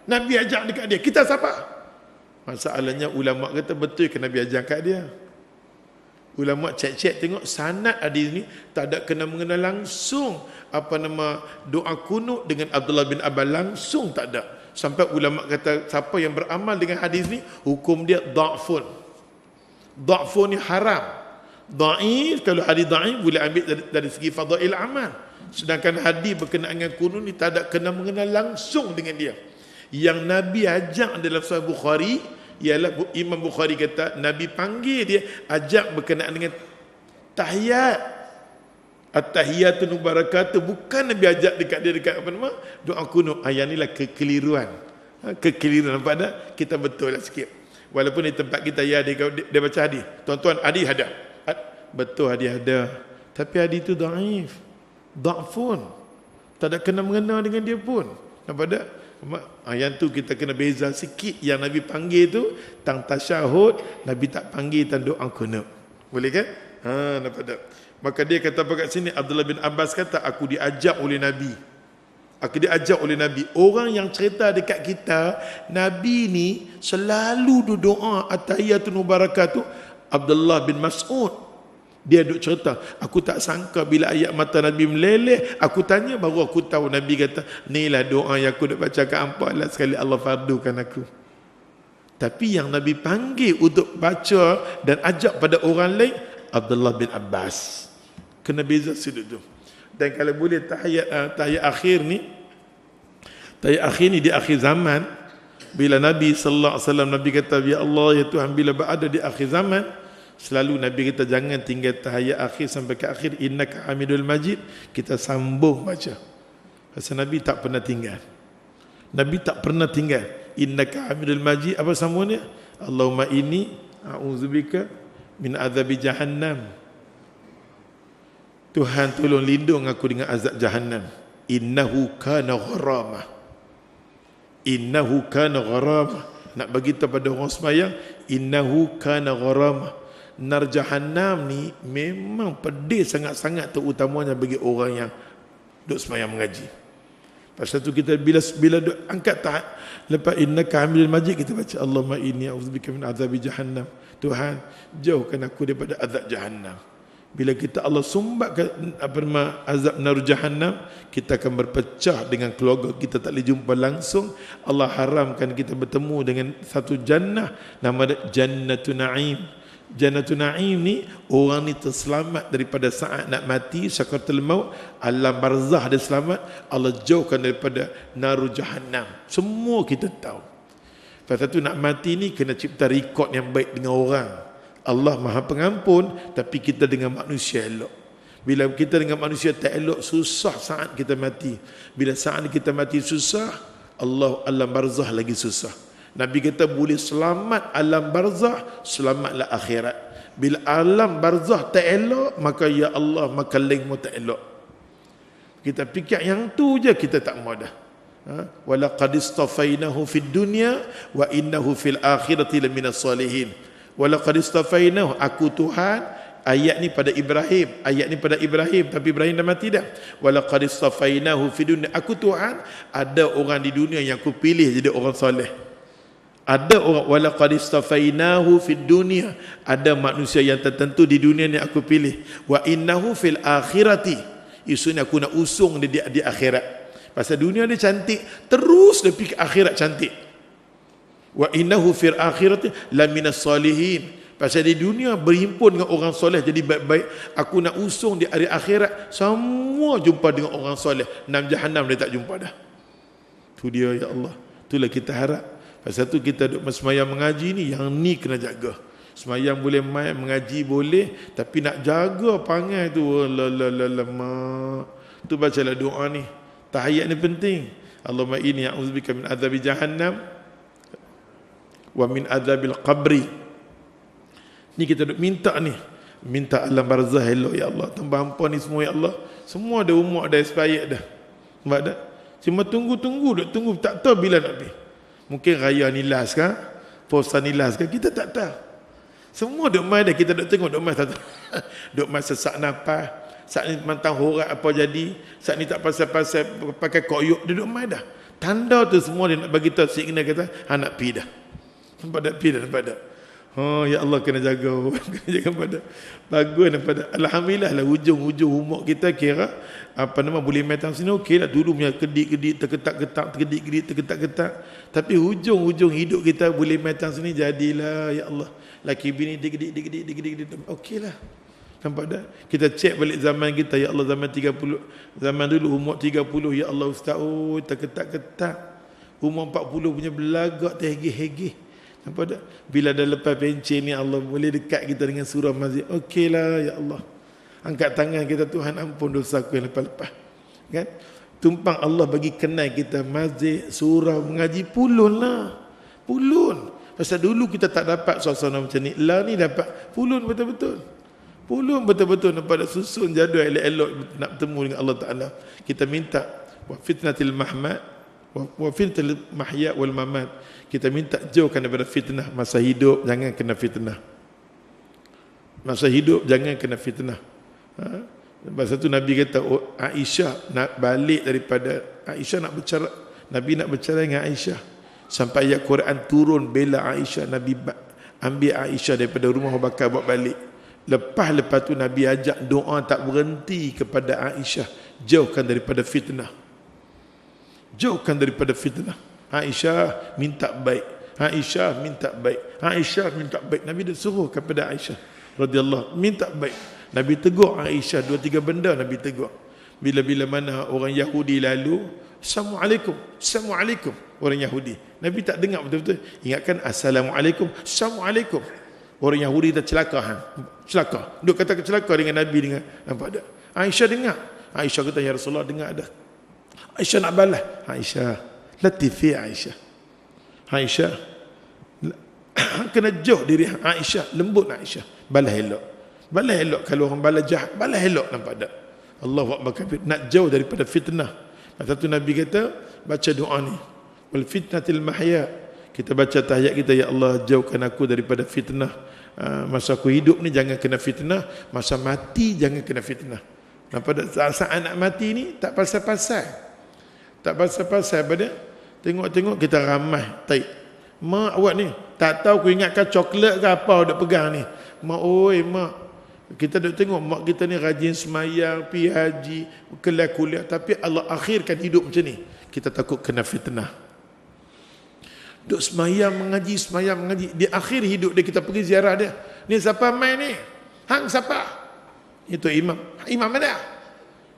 Nabi ajak dekat dia. Kita siapa? Masalahnya ulama kata betul ke Nabi ajak kat dia? Ulama cek tengok sanad hadis ni tak ada kena mengenal langsung apa nama doa kunut dengan Abdullah bin Abbas, langsung tak ada. Sampai ulama kata siapa yang beramal dengan hadis ni hukum dia dha'fun. Dha'fun ni haram. Dhaif, kalau hadis dhaif boleh ambil dari segi fadail amal. Sedangkan hadis berkenaan dengan kunut ni tak ada kena mengenal langsung dengan dia. Yang Nabi ajak dalam Sahih Bukhari ialah Imam Bukhari kata Nabi panggil dia ajak berkenaan dengan tahiyat, at-tahiyatun mubarakatuh, bukan Nabi ajak dekat dia dekat apa nama doa kunut. Yang inilah kekeliruan. Kekeliruan, nampak tak? Kita betul lah sikit. Walaupun di tempat kita ya dia baca hadis. Tuan-tuan, hadis ada. Betul hadis ada. Tapi hadis itu dhaif. Dha'fun. Tak ada kena-mengena dengan dia pun. Nampak tak? Yang tu kita kena beza sikit. Yang Nabi panggil tu tang tasyahud, Nabi tak panggil tang doa kunut. Boleh kan? Nampak tak? Maka dia kata kat sini, Abdullah bin Abbas kata, aku diajak oleh Nabi. Aku diajak oleh Nabi. Orang yang cerita dekat kita, Nabi ni selalu berdoa at-tahiyatun mubarakatuh. Abdullah bin Mas'ud. Dia duk cerita, aku tak sangka bila ayat mata Nabi meleleh, aku tanya baru aku tahu Nabi kata, inilah doa yang aku duk baca kat hampa lah sekali Allah fardukan aku. Tapi yang Nabi panggil untuk baca dan ajak pada orang lain, Abdullah bin Abbas. Kena beza situ tu. Dan kalau boleh tahiyat akhir ni di akhir zaman, bila Nabi sallallahu alaihi wasallam Nabi kata, ya Allah ya Tuhan, bila berada di akhir zaman, selalu Nabi kita jangan tinggal tahiyat akhir sampai ke akhir, innaka hamidul majid, kita sambung baca. Pasal Nabi tak pernah tinggal. Nabi tak pernah tinggal. Innaka hamidul majid, apa sambungnya? Allahumma inni a'udzubika min azabi jahannam. Tuhan tolong lindung aku dengan azab jahannam. Innahu kana gharamah. Innahu kana gharamah. Nak bagi tahu pada orang sembahyang, innahu kana gharamah. Nar jahannam ni memang pedih sangat-sangat, terutamanya bagi orang yang duk sembahyang mengaji. Pasal tu kita bila angkat taat, lepas innaka hamidul majid, kita baca Allahumma inni a'udzubika min azabi jahannam. Tuhan, jauhkan aku daripada azab jahannam. Bila kita Allah sumbatkan azab nar jahannam, kita akan berpecah dengan keluarga kita, tak boleh jumpa langsung. Allah haramkan kita bertemu dengan satu jannah, nama dia Jannatun Na'im. Jannatun Na'im ni, orang ni terselamat daripada saat nak mati, sakaratul maut, alam barzah dia selamat, Allah jauhkan daripada naru jahannam. Semua kita tahu. Pasal tu nak mati ni kena cipta rekod yang baik dengan orang. Allah Maha Pengampun, tapi kita dengan manusia elok. Bila kita dengan manusia tak elok, susah saat kita mati. Bila saat kita mati susah, Allah alam barzah lagi susah. Nabi kata boleh selamat alam barzah, selamatlah akhirat. Bila alam barzah tak elok, maka ya Allah, maka lainmu tak elok. Kita fikir yang tu je, kita tak mahu dah. Walaqad istafainahu fid dunya wa innahu fil akhirati laminas salihin. Walaqad istafainahu, aku Tuhan. Ayat ni pada Ibrahim, tapi Ibrahim dah mati dah. Walaqad istafainahu fid dunya, aku Tuhan, ada orang di dunia yang aku pilih jadi orang soleh. Ada orang, walaqad istafainahu fid dunya, ada manusia yang tertentu di dunia ni aku pilih. Wa innahu fil akhirati, isunya aku nak usung dia di akhirat. Pasal dunia dia cantik, terus dia pergi ke akhirat cantik. Wa innahu fil akhirati laminas salihin, pasal di dunia berhimpun dengan orang soleh jadi baik-baik. Aku nak usung di hari akhirat semua jumpa dengan orang soleh. Nam jahannam dia tak jumpa dah. Tu dia ya Allah. Itulah kita harap. Pasal tu kita duk sembahyang mengaji ni, yang ni kena jaga. Sembahyang boleh main, mengaji boleh, tapi nak jaga pangai tu lama. Tu bacalah doa ni. Tahiyat ni penting. Allahumma inni a'udzubika min azabi jahannam wa min azabil qabri. Ni kita duk minta ni, minta alam barzah elok ya Allah, tambah ampun ni semua ya Allah. Semua ada umur dah expired dah. Nampak tak? Cuma tunggu, tak tahu bila nak pergi. Mungkin raya ni last kan, puasa ni last kan, kita tak tahu. Semua duk mai dah, kita duk tengok duk mai tak tahu. Duk mai sesak nafas, saat ni mantang horat apa jadi, saat ni tak pasal-pasal pakai koyok, dia duk mai dah. Tanda tu semua dia nak bagi tahu, signal kata nak pergi dah. Nampak tak? Pergi dah, nampak tak? Oh ya Allah, kena jaga. Kena jaga pada. Bagus nampak tak? Alhamdulillah lah, hujung-hujung umur kita kira boleh main tang sini okey lah. Dulu punya kedik-kedik terketak-ketak, terketak-ketak. Tapi hujung-hujung hidup kita boleh main tang sini, jadilah ya Allah. Laki bini dik-dik. Okeylah. Nampak tak? Kita cek balik zaman kita, ya Allah, zaman 30. Zaman dulu umur 30, ya Allah ustaz, oh terketak-ketak. Umur 40 punya belagak terhegih-hegih. Nampak tak? Bila dah lepas pencen ni, Allah boleh dekat kita dengan surah masjid. Okeylah ya Allah. Angkat tangan kita, Tuhan ampun dosa aku yang lepas-lepas. Kan? Tumpang Allah bagi kenal kita masjid, surah, mengaji, pulun lah. Pulun. Pasal dulu kita tak dapat suasana macam ni. Lah ni dapat pulun betul-betul. Pulun betul-betul nampak susun jadual elok-elok nak bertemu dengan Allah Ta'ala. Kita minta wa fitnatil mahmat wa fitnatil mahya wal mamat. Kita minta jauhkan daripada fitnah masa hidup, jangan kena fitnah. Masa hidup jangan kena fitnah. Masa tu Nabi kata Aisyah nak balik daripada Aisyah nak bercerai, Nabi nak bercerai dengan Aisyah. Sampai ayat Quran turun bela Aisyah, Nabi ambil Aisyah daripada rumah Abu Bakar bawa balik. Lepas tu Nabi ajak doa tak berhenti kepada Aisyah, jauhkan daripada fitnah. Jauhkan daripada fitnah. Aisyah minta baik. Aisyah minta baik. Aisyah minta baik. Nabi dah suruh kepada Aisyah radhiyallahu minta baik. Nabi tegur Aisyah 2-3 benda Nabi tegur. Bila-bila mana orang Yahudi lalu, Assalamualaikum, Assalamualaikum orang Yahudi. Nabi tak dengar betul-betul. Ingatkan Assalamualaikum, Assalamualaikum. Orang Yahudi dah celaka. Celaka. Duk kata celaka dengan Nabi dengan nampak tak? Aisyah dengar. Aisyah kata ya Rasulullah dengar dah. Aisyah nak balas. Aisyah, latifi Aisyah. Aisyah kena jauh diri Aisyah, lembut Aisyah. Balas elok. Balas elok kalau orang balas jahat, balas elok nampak tak? Allahu Akbar kabir. Nak jauh daripada fitnah. Masa tu Nabi kata baca doa ni. Wal fitnatil mahya. Kita baca tahiyat kita, ya Allah jauhkan aku daripada fitnah. Masa aku hidup ni jangan kena fitnah, masa mati jangan kena fitnah. Nampak tak? Saat nak mati ni tak pasal-pasal. Tak pasal-pasal pada tengok-tengok kita ramai. Taib. Mak awak ni tak tahu aku ingatkan coklat ke apa awak duk pegang ni. Mak oi mak. Kita duk tengok mak kita ni rajin semayang, pi haji, kelas kuliah, tapi Allah akhirkan hidup macam ni. Kita takut kena fitnah. Duk semayang mengaji, di akhir hidup dia kita pergi ziarah dia. Ni siapa main ni? Hang siapa? Itu imam. Imam mana?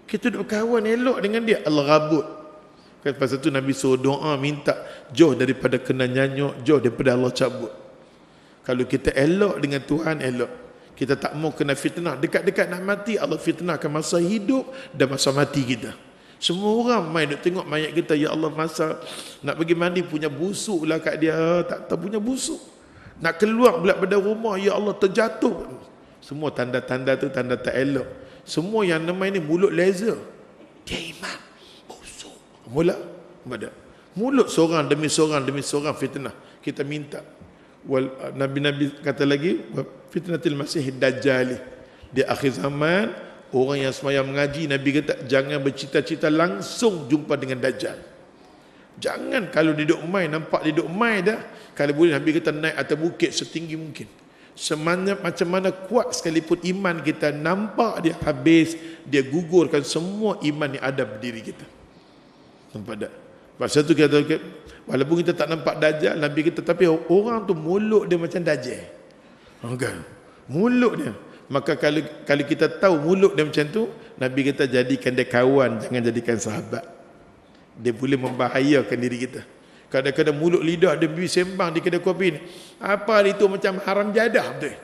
Kita duk kawan elok dengan dia. Allah rabut. Pasal tu Nabi suruh doa minta jauh daripada kena nyanyuk, jauh daripada Allah cabut. Kalau kita elok dengan Tuhan elok. Kita tak mau kena fitnah. Dekat-dekat nak mati, Allah fitnahkan masa hidup dan masa mati kita. Semua orang main duk tengok mayat kita, ya Allah masa nak pergi mandi punya busuk lah kat dia, tak tahu punya busuk. Nak keluar pula pada rumah, ya Allah terjatuh. Semua tanda-tanda tu tanda tak elok. Semua yang namanya ni mulut laser. Dia imam, busuk. Mula, mulut seorang demi seorang fitnah. Kita minta. Nabi-Nabi kata lagi fitnatil masih dajjal. Di akhir zaman orang yang semayang mengaji, Nabi kata jangan bercita-cita langsung jumpa dengan dajjal. Jangan kalau dia duduk mai, nampak dia duduk mai dah, kalau boleh Nabi kata naik atas bukit setinggi mungkin. Macam mana kuat sekalipun iman kita, nampak dia habis, dia gugurkan semua iman yang ada berdiri kita. Nampak tak? Pasal tu kita walaupun kita tak nampak dajjal, Nabi kita, tapi orang tu mulut dia macam dajjal. Kan? Mulut dia. Maka kalau kita tahu mulut dia macam tu, Nabi kita jadikan dia kawan, jangan jadikan sahabat. Dia boleh membahayakan diri kita. Kadang-kadang mulut lidah dia sembang di kedai kopi ni. Apa itu macam haram jadah betul.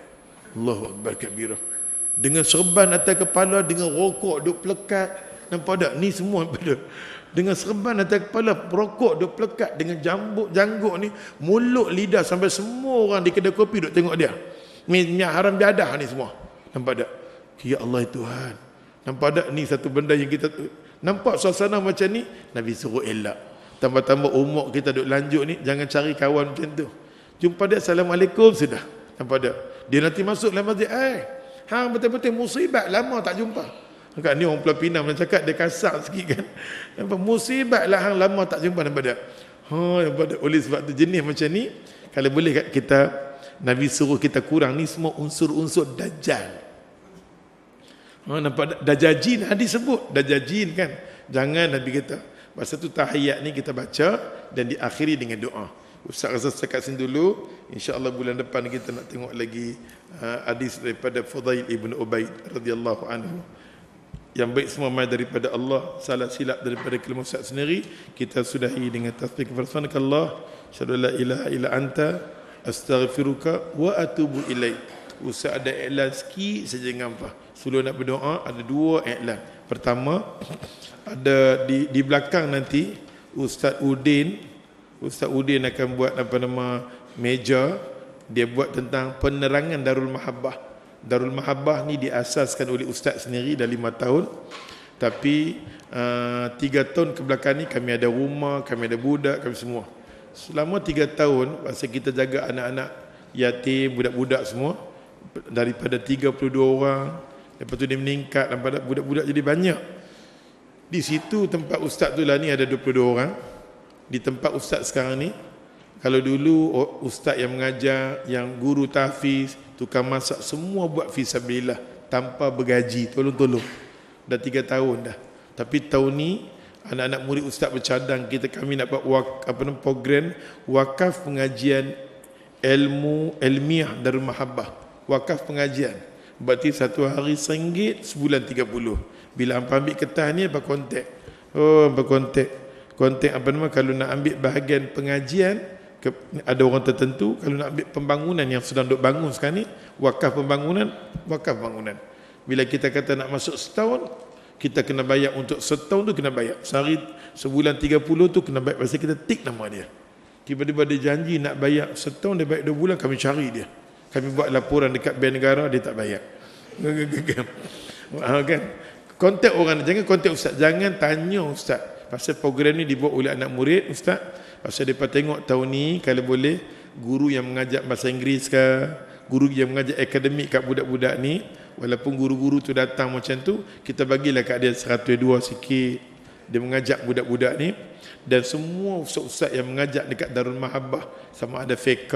Allahu Akbar kabirah. Dengan serban atas kepala, dengan rokok duk pelekat. Nampak tak? Ni semua pada dengan serban atas kepala, rokok duk pelekat, dengan janggut ni, mulut lidah sampai semua orang di kedai kopi duk tengok dia. Minyak haram jadah ni semua. Nampak tak? Ya Allah Tuhan. Nampak tak? Ni satu benda yang kita nampak suasana macam ni, Nabi suruh elak. Tambah-tambah umur kita duk lanjut ni, jangan cari kawan macam tu. Jumpa dia, Assalamualaikum sudah. Nampak tak? Dia nanti masuk dalam masjid, hang betul-betul musibat lama tak jumpa. Kat ni orang Pulau Pinang nak cakap dia kasar sikit kan. Nampak musibat lah hang lama tak jumpa, nampak tak? Nampak tak? Oleh sebab tu jenis macam ni, kalau boleh kita, Nabi suruh kita kurang ni semua unsur-unsur dajjal. Nampak tak? Dajjal hadis sebut, dajjal kan. Jangan Nabi kata. Pasal tu tahiyat ni kita baca dan diakhiri dengan doa. Ustaz rasa setakat sini dulu. InsyaAllah bulan depan kita nak tengok lagi hadis daripada Fudail ibn Ubaid radhiyallahu anhu. Yang baik semua mai daripada Allah, salah silap daripada kalimah Ustaz sendiri. Kita sudahi dengan tasbih subhanakallah, syada la ilaha illa anta, astaghfiruka wa atubu ilaik. Ustaz ada iklan sikit saja dengan apa. Sebelum nak berdoa ada dua iklan. Pertama, ada di belakang nanti Ustaz Udin Ustaz Udin akan buat meja. Dia buat tentang penerangan Darul Mahabbah. Darul Mahabbah ni diasaskan oleh ustaz sendiri dah 5 tahun. Tapi 3 tahun ke belakang ni kami ada rumah, kami ada budak, kami semua. Selama 3 tahun masa kita jaga anak-anak yatim, budak-budak semua, daripada 32 orang, lepas tu dia meningkat, nampak budak-budak jadi banyak. Di situ tempat ustaz tu lah ni ada 22 orang. Di tempat ustaz sekarang ni, kalau dulu ustaz yang mengajar, yang guru tahfiz, tukang masak, semua buat fisabilillah tanpa bergaji, tolong-tolong. Dah 3 tahun dah. Tapi tahun ni anak-anak murid ustaz bercadang, kami nak buat program wakaf pengajian ilmu ilmiah Darul Mahabbah. Wakaf pengajian. Berarti satu hari RM1, sebulan 30. Bila hampa ambil kertas ni, apa kontak? Apa kontak? Kontak kalau nak ambil bahagian pengajian, ada orang tertentu, kalau nak ambil pembangunan yang sedang duk bangun sekarang ni, wakaf pembangunan. Bila kita kata nak masuk setahun, kita kena bayar untuk setahun tu, kena bayar. Sehari, sebulan 30 tu kena bayar. Pasal kita tik nama dia. Tiba-tiba dia janji nak bayar setahun, dia bayar 2 bulan, kami cari dia. Kami buat laporan dekat Bank Negara, dia tak bayar. Kan? Kontak orang, jangan kontak ustaz. Jangan tanya ustaz. Pasal program ni dibuat oleh anak murid ustaz. Pasal mereka tengok tahun ni, kalau boleh, guru yang mengajar bahasa Inggeris ke, guru yang mengajar akademik kat budak-budak ni, walaupun guru-guru tu datang macam tu, kita bagilah kat dia 102 sikit. Dia mengajak budak-budak ni. Dan semua ustaz-ustaz yang mengajar dekat Darul Mahabbah, sama ada fiqh,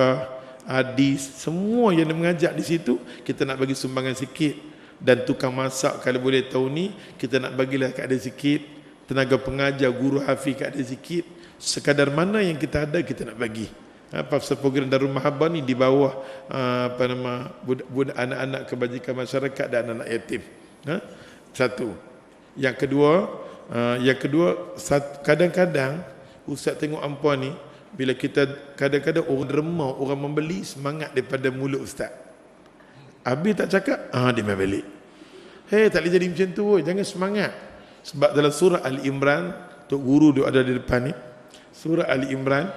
hadis, semua yang dia mengajak di situ, kita nak bagi sumbangan sikit. Dan tukang masak kalau boleh tahun ni, kita nak bagilah kat dia sikit. Tenaga pengajar, guru hafiz kat dia sikit. Sekadar mana yang kita ada, kita nak bagi. Pasal program Darul Mahabbah ni di bawah anak-anak kebajikan masyarakat dan anak-anak yatim. Satu. Yang kedua, kadang-kadang ustaz tengok ampuan ni, bila kita kadang-kadang orang derma, orang membeli semangat daripada mulut ustaz. Habis tak cakap, dia main balik. Tak boleh jadi macam tu, jangan semangat. Sebab dalam surah Ali Imran, Tok Guru dia ada di depan ni, surah Ali Imran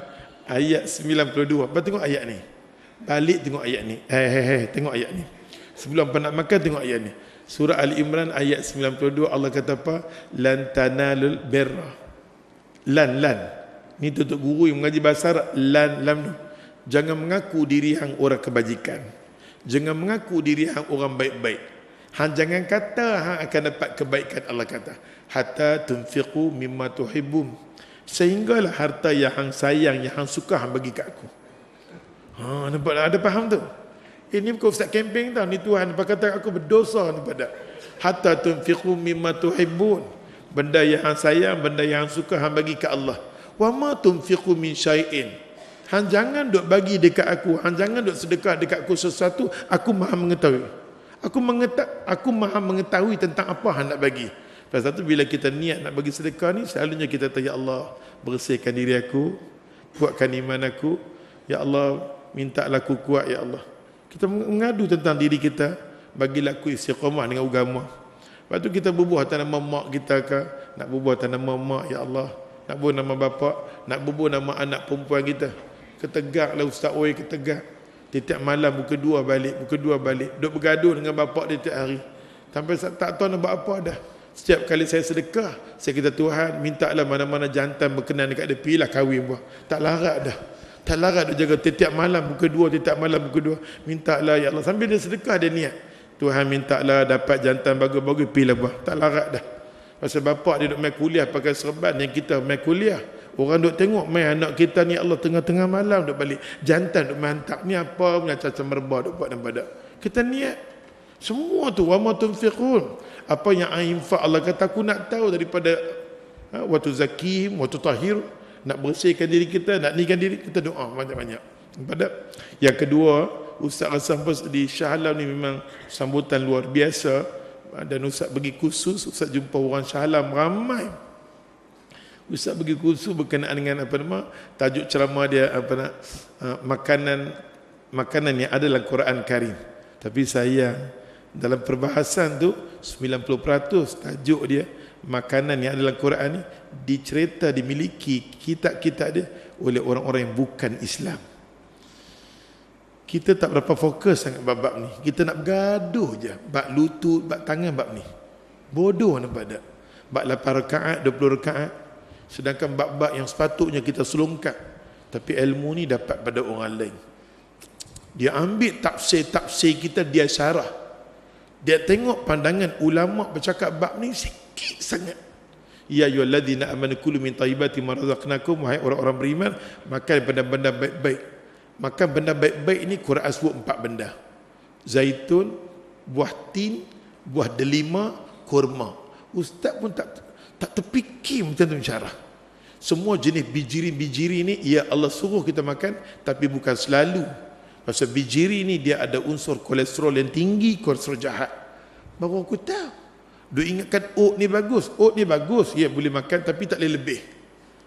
ayat 92. Apa tengok ayat ni? Balik tengok ayat ni. Tengok ayat ni. Sebelum nak makan tengok ayat ni. Surah Ali Imran ayat 92, Allah kata apa? Lan tanalul birra. Lan. Ni Tok Guru yang mengaji bahasa Arab. Lam tu. Jangan mengaku diri hang orang kebajikan. Jangan mengaku diri hang orang baik-baik. Hang jangan kata hang akan dapat kebaikan, Allah kata. Hatta tunfiqu mimma tuhibbun. Sehinggalah harta yang hang sayang, yang hang suka, hang bagi kat aku. Nampak tak? Ada faham tu? Ini bukan ustaz camping tau. Ni Tuhan kata aku berdosa, nampak tak? Hatta tunfiqu mimma tuhibbun. Benda yang hang sayang, benda yang hang suka, hang bagi kat Allah. Wa ma tunfiqu min syai'in. Hang jangan duk bagi dekat aku, hang jangan duk sedekah dekat aku sesuatu, aku maha mengetahui. Aku maha mengetahui tentang apa hang nak bagi. Pasal tu bila kita niat nak bagi sedekah ni, selalunya kita tanya, ya Allah, bersihkan diri aku, kuatkan iman aku, ya Allah, mintalah aku kuat, ya Allah. Kita mengadu tentang diri kita, bagilah aku istiqamah dengan agama. Lepas tu kita berbuah atas nama mak kita ke, nak berbuah atas nama mak, ya Allah, nak berbuah nama bapa, nak berbuah nama anak perempuan kita. Ketegaklah ustaz, ketegak. Tiap malam buka dua balik, duk bergaduh dengan bapak dia tiap hari. Sampai tak tahu nak buat apa dah. Setiap kali saya sedekah, saya kata Tuhan, mintalah mana-mana jantan berkenan dekat dia, pilihlah kahwin buah. Tak larat dah. Tak larat dia jaga tiap malam buka dua, mintalah ya Allah. Sambil dia sedekah dia niat, Tuhan mintalah dapat jantan bagus-bagus, pilihlah buah. Tak larat dah. Pasal bapak dia duk main kuliah pakai serban, yang kita main kuliah. Orang duk tengok main anak kita ni, Allah tengah-tengah malam duk balik. Jantan duk mantap. Ni apa punya caca merba duk buat dan pada. Kita niat. Semua tu wa ma tunfiqun. Apa yang infak, Allah kata aku nak tahu daripada wa tuzakihim wa tutahhir, nak bersihkan diri kita, nak nikan diri kita, doa banyak-banyak. Pada yang kedua, Ustaz Hasan di Shah Alam ni memang sambutan luar biasa, dan Ustaz bagi khusus, Ustaz jumpa orang Shah Alam ramai. Ustaz bagi khusus berkenaan dengan tajuk ceramah dia makanan yang ada dalam Quran Karim. Tapi sayang, dalam perbahasan tu 90% tajuk dia makanan yang ada dalam Quran ni dicerita, dimiliki kitab-kitab dia oleh orang-orang yang bukan Islam. Kita tak berapa fokus sangat bab ni. Kita nak bergaduh je. Bab lutut, bab tangan, bab ni. Bodoh nampak tak? Bab 8 rakaat, 20 rakaat. Sedangkan bab-bab yang sepatutnya kita selongkat. Tapi ilmu ni dapat pada orang lain. Dia ambil tafsir-tafsir kita, dia syarah. Dia tengok pandangan ulama bercakap bab ni sikit sangat. Ya ayyuhalladzina amanu kulu min thayyibati ma razaqnakum, wahai orang-orang beriman, makan benda-benda baik-baik. Makan benda baik-baik ni Quran sebut 4 benda. Zaitun, buah tin, buah delima, kurma. Ustaz pun tak terfikir macam tu syarah. Semua jenis bijiri-bijiri ni ya Allah suruh kita makan, tapi bukan selalu. Pasal bijiri ni dia ada unsur kolesterol yang tinggi, kolesterol jahat. Baru aku tahu. Dia ingatkan oat ni bagus, ya boleh makan tapi tak boleh lebih.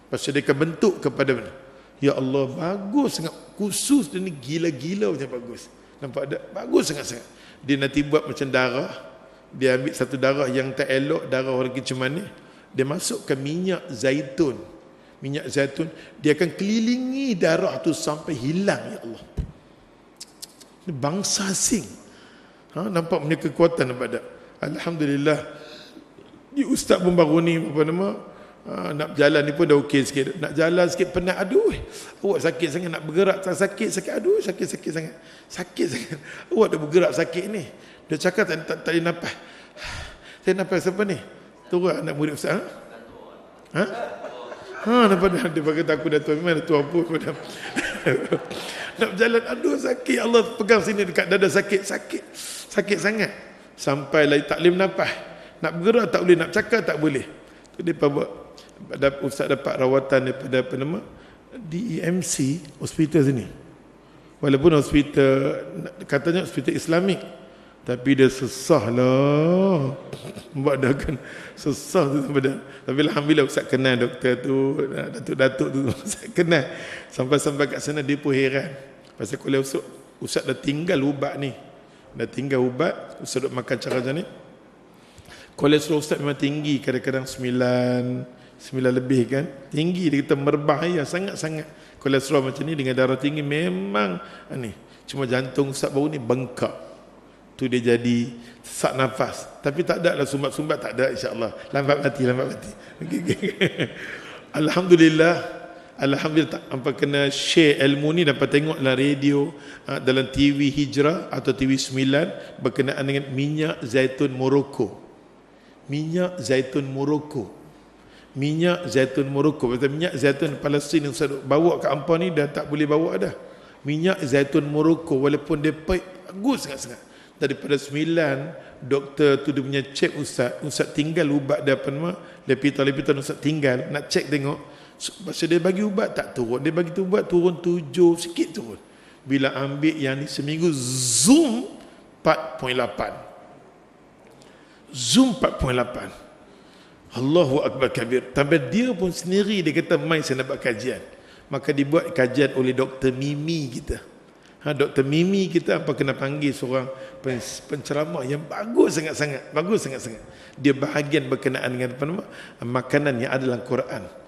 Pasal dia akan bentuk kepada mana? Ya Allah, bagus sangat. Khusus dia ni gila-gila macam bagus. Nampak tak? Bagus sangat-sangat. Dia nanti buat macam darah. Dia ambil satu darah yang tak elok, darah orang macam mana. Dia masukkan minyak zaitun. Minyak zaitun, dia akan kelilingi darah tu sampai hilang, ya Allah. Ini bangsa asing. Nampak punya kekuatan, nampak tak? Alhamdulillah. Di ustaz pun baru ni, apa nama, nak berjalan ni pun dah okey sikit. Nak jalan sikit penat, aduh, awak sakit sangat, nak bergerak sakit, aduh, sakit sangat. Sakit sangat. Awak dah bergerak sakit ni. Dia cakap tak boleh nafas. Saya nafas siapa ni? Turun anak murid ustaz. Nampak dia berkata aku dah tua, memang dah tua pun. Nak berjalan, aduh sakit, Allah pegang sini dekat dada, sakit sangat. Sampai lagi tak boleh bernafas. Nak bergerak tak boleh, nak cakap tak boleh. Tu dia buat, ustaz dapat rawatan daripada apa nama, DEMC hospital sini. Walaupun hospital katanya hospital Islamik, tapi dia susah lah. Buat dah kan susah tu pada. Tapi alhamdulillah ustaz kenal doktor tu, datuk-datuk tu ustaz kenal. Sampai kat sana dia pun heran. Pasal kalau ustaz dah tinggal ubat ni. Ustaz duk makan cara macam ni. Kolesterol ustaz memang tinggi, kadang-kadang 9 lebih kan. Tinggi, dia kata berbahaya sangat-sangat. Kolesterol macam ni dengan darah tinggi memang ni. Cuma jantung ustaz baru ni bengkak. Tu dia jadi sesak nafas. Tapi tak ada lah sumbat-sumbat, tak ada insya-Allah. Lambat mati. Okay. Alhamdulillah apa kena share ilmu ni, dapat tengok dalam radio, dalam TV Hijrah atau TV 9 berkenaan dengan minyak zaitun Morocco. Minyak zaitun Morocco. Pasal minyak zaitun Palestin yang saya bawa ke Ampang ni dah tak boleh bawa dah. Minyak zaitun Morocco, walaupun dia bagus sangat-sangat. Daripada 9 doktor tu dia punya cek ustaz tinggal ubat dia apa nama, lepitan ustaz tinggal nak cek tengok. Pasal dia bagi ubat tak turun, dia bagi ubat turun 7 sikit turun. Bila ambil yang ni seminggu, zoom 4.8. Allahu Akbar kabir. Tambah dia pun sendiri dia kata mai saya nak buat kajian. Maka dibuat kajian oleh Dr. Mimi kita. Dr. Mimi kita apa kena panggil seorang penceramah yang bagus sangat-sangat. Dia bahagian berkenaan dengan apa nama, makanan yang ada dalam Quran.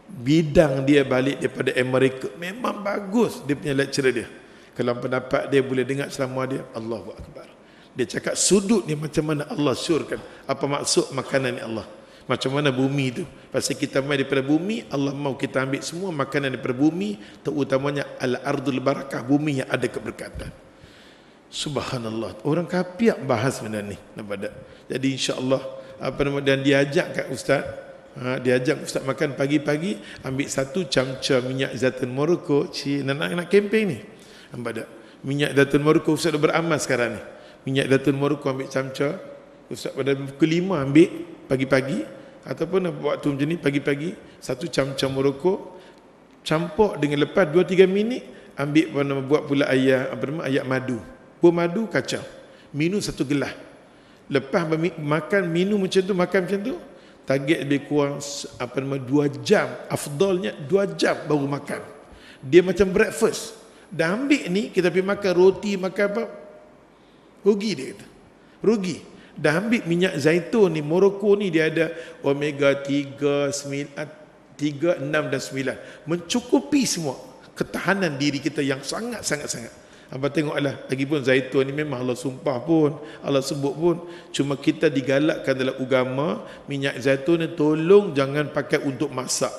Bidang dia balik daripada Amerika, memang bagus dia punya lecturer dia. Kalau pendapat dia boleh dengar ceramah dia, Allahu Akbar. Dia cakap sudut ni macam mana Allah syurkan. Apa maksud makanan ni Allah? Macam mana bumi tu? Pasal kita mai daripada bumi, Allah mau kita ambil semua makanan daripada bumi, terutamanya al-ardul barakah, bumi yang ada keberkatan. Subhanallah. Orang kafir bahas benda ni, nampak tak? Jadi insya-Allah apa nama, dan diajak kat ustaz, diajak ustaz makan pagi-pagi, ambil 1 camca minyak zaitun Morocco, nak kempen ni. Nampak tak? Minyak zaitun Morocco ustaz dah beramal sekarang ni. Minyak zaitun Morocco ambil camca, ustaz pada pukul 5 ambil pagi-pagi, ataupun waktu macam ni pagi-pagi 1 camca Morocco, campur dengan lepas 2-3 minit ambil buat pula ayak madu. Buah madu kacang. Minum 1 gelas. Lepas makan minum macam tu, makan macam tu, target lebih kurang 2 jam. Afdalnya 2 jam baru makan. Dia macam breakfast. Dah ambil ni kita pergi makan roti, makan apa? Rugi dia kata. Rugi. Dah ambil minyak zaitun ni, Morocco ni dia ada omega 3, 9, 3, 6 dan 9 mencukupi semua ketahanan diri kita yang sangat. Abang tengoklah, lagipun zaitun ni memang Allah sumpah pun, Allah sebut pun, cuma kita digalakkan dalam agama, minyak zaitun ni tolong jangan pakai untuk masak.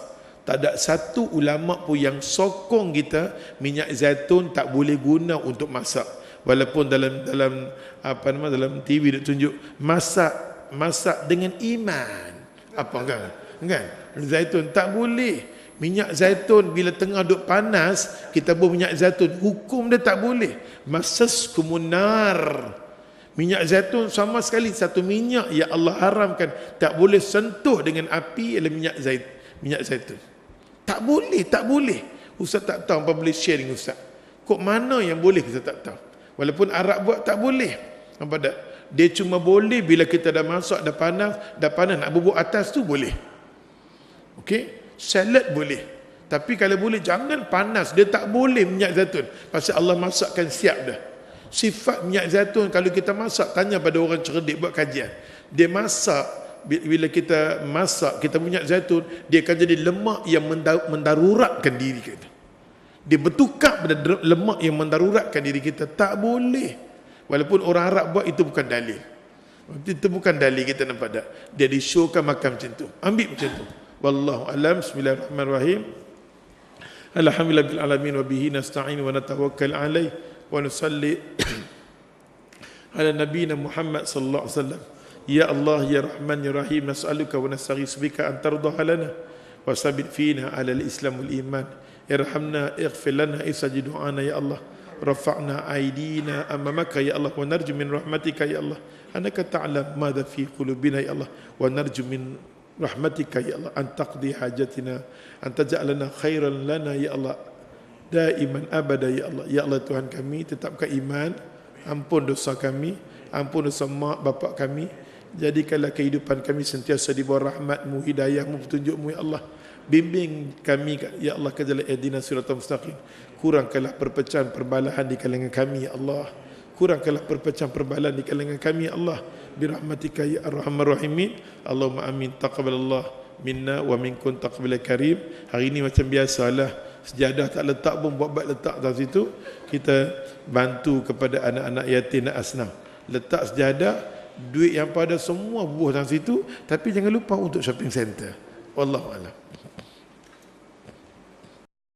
Tak ada satu ulama pun yang sokong kita minyak zaitun tak boleh guna untuk masak. Walaupun dalam TV dia tunjuk masak dengan iman. Apa kan? Zaitun tak boleh. Minyak zaitun bila tengah duk panas, kita buat minyak zaitun, hukum dia tak boleh. Masaskumun nar. Minyak zaitun sama sekali satu minyak yang Allah haramkan, tak boleh sentuh dengan api ialah minyak zaitun. Tak boleh. Ustaz tak tahu apa boleh share dengan Ustaz. Kok mana yang boleh kita tak tahu. Walaupun Arab buat tak boleh. Nampak tak? Dia cuma boleh bila kita dah masak, dah panas nak bubuk atas tu boleh. Okey? Salad boleh. Tapi kalau boleh jangan panas. Dia tak boleh minyak zaitun. Pasal Allah masakkan siap dah. Sifat minyak zaitun kalau kita masak, tanya pada orang cerdik buat kajian. Dia masak, bila kita masak, kita minyak zaitun, dia akan jadi lemak yang mendaruratkan diri kita. Dia bertukar pada lemak yang mendaruratkan diri kita. Tak boleh. Walaupun orang Arab buat, itu bukan dalil. Itu bukan dalil, kita nampak tak? Dia disyorkan makan macam tu. Ambil macam tu. Wallahu alam. Bismillahirrahmanirrahim. Alhamdulillahil alamin wa bihi nasta'in wa natawakkal alaih wa nusalli ala nabiyina Muhammad sallallahu alaihi wasallam. Ya Allah ya Rahman ya Rahim, nas'aluka wa nastaghitsu bika an tardaha lana wa sabit fina ala al-islam wal iman. Irhamna ighfir lana istajib du'ana ya Allah. Rafa'na aydina amamaka ya Allah wa narju min rahmatika ya Allah. Annaka ta'lam madha fi qulubina ya Allah wa narju min rahmatika ya Allah an taqdi hajatina an taj'alana khairan lana ya Allah daiman abada ya Allah. Ya Allah Tuhan kami, tetapkan iman, ampun dosa kami, ampun dosa mak bapak kami, jadikanlah kehidupan kami sentiasa di bawah rahmat-Mu, hidayah-Mu, petunjuk-Mu ya Allah. Bimbing kami ya Allah ke jalan ihdinas siratal mustaqim. Kurangkanlah perpecahan perbalahan di kalangan kami ya Allah. Kurangkanlah perpecahan perbalahan di kalangan kami ya Allah. Birahmatika ya arhamar rahimin. Allahumma amin. Taqabbalallah minna wa minkum taqabbal karim. Hari ini macam biasalah, sejadah tak letak pun buat letak dalam situ. Kita bantu kepada anak-anak yatim dan asnaf. Letak sejadah, duit yang pada semua buah dalam situ, tapi jangan lupa untuk shopping center. Wallahu a'lam.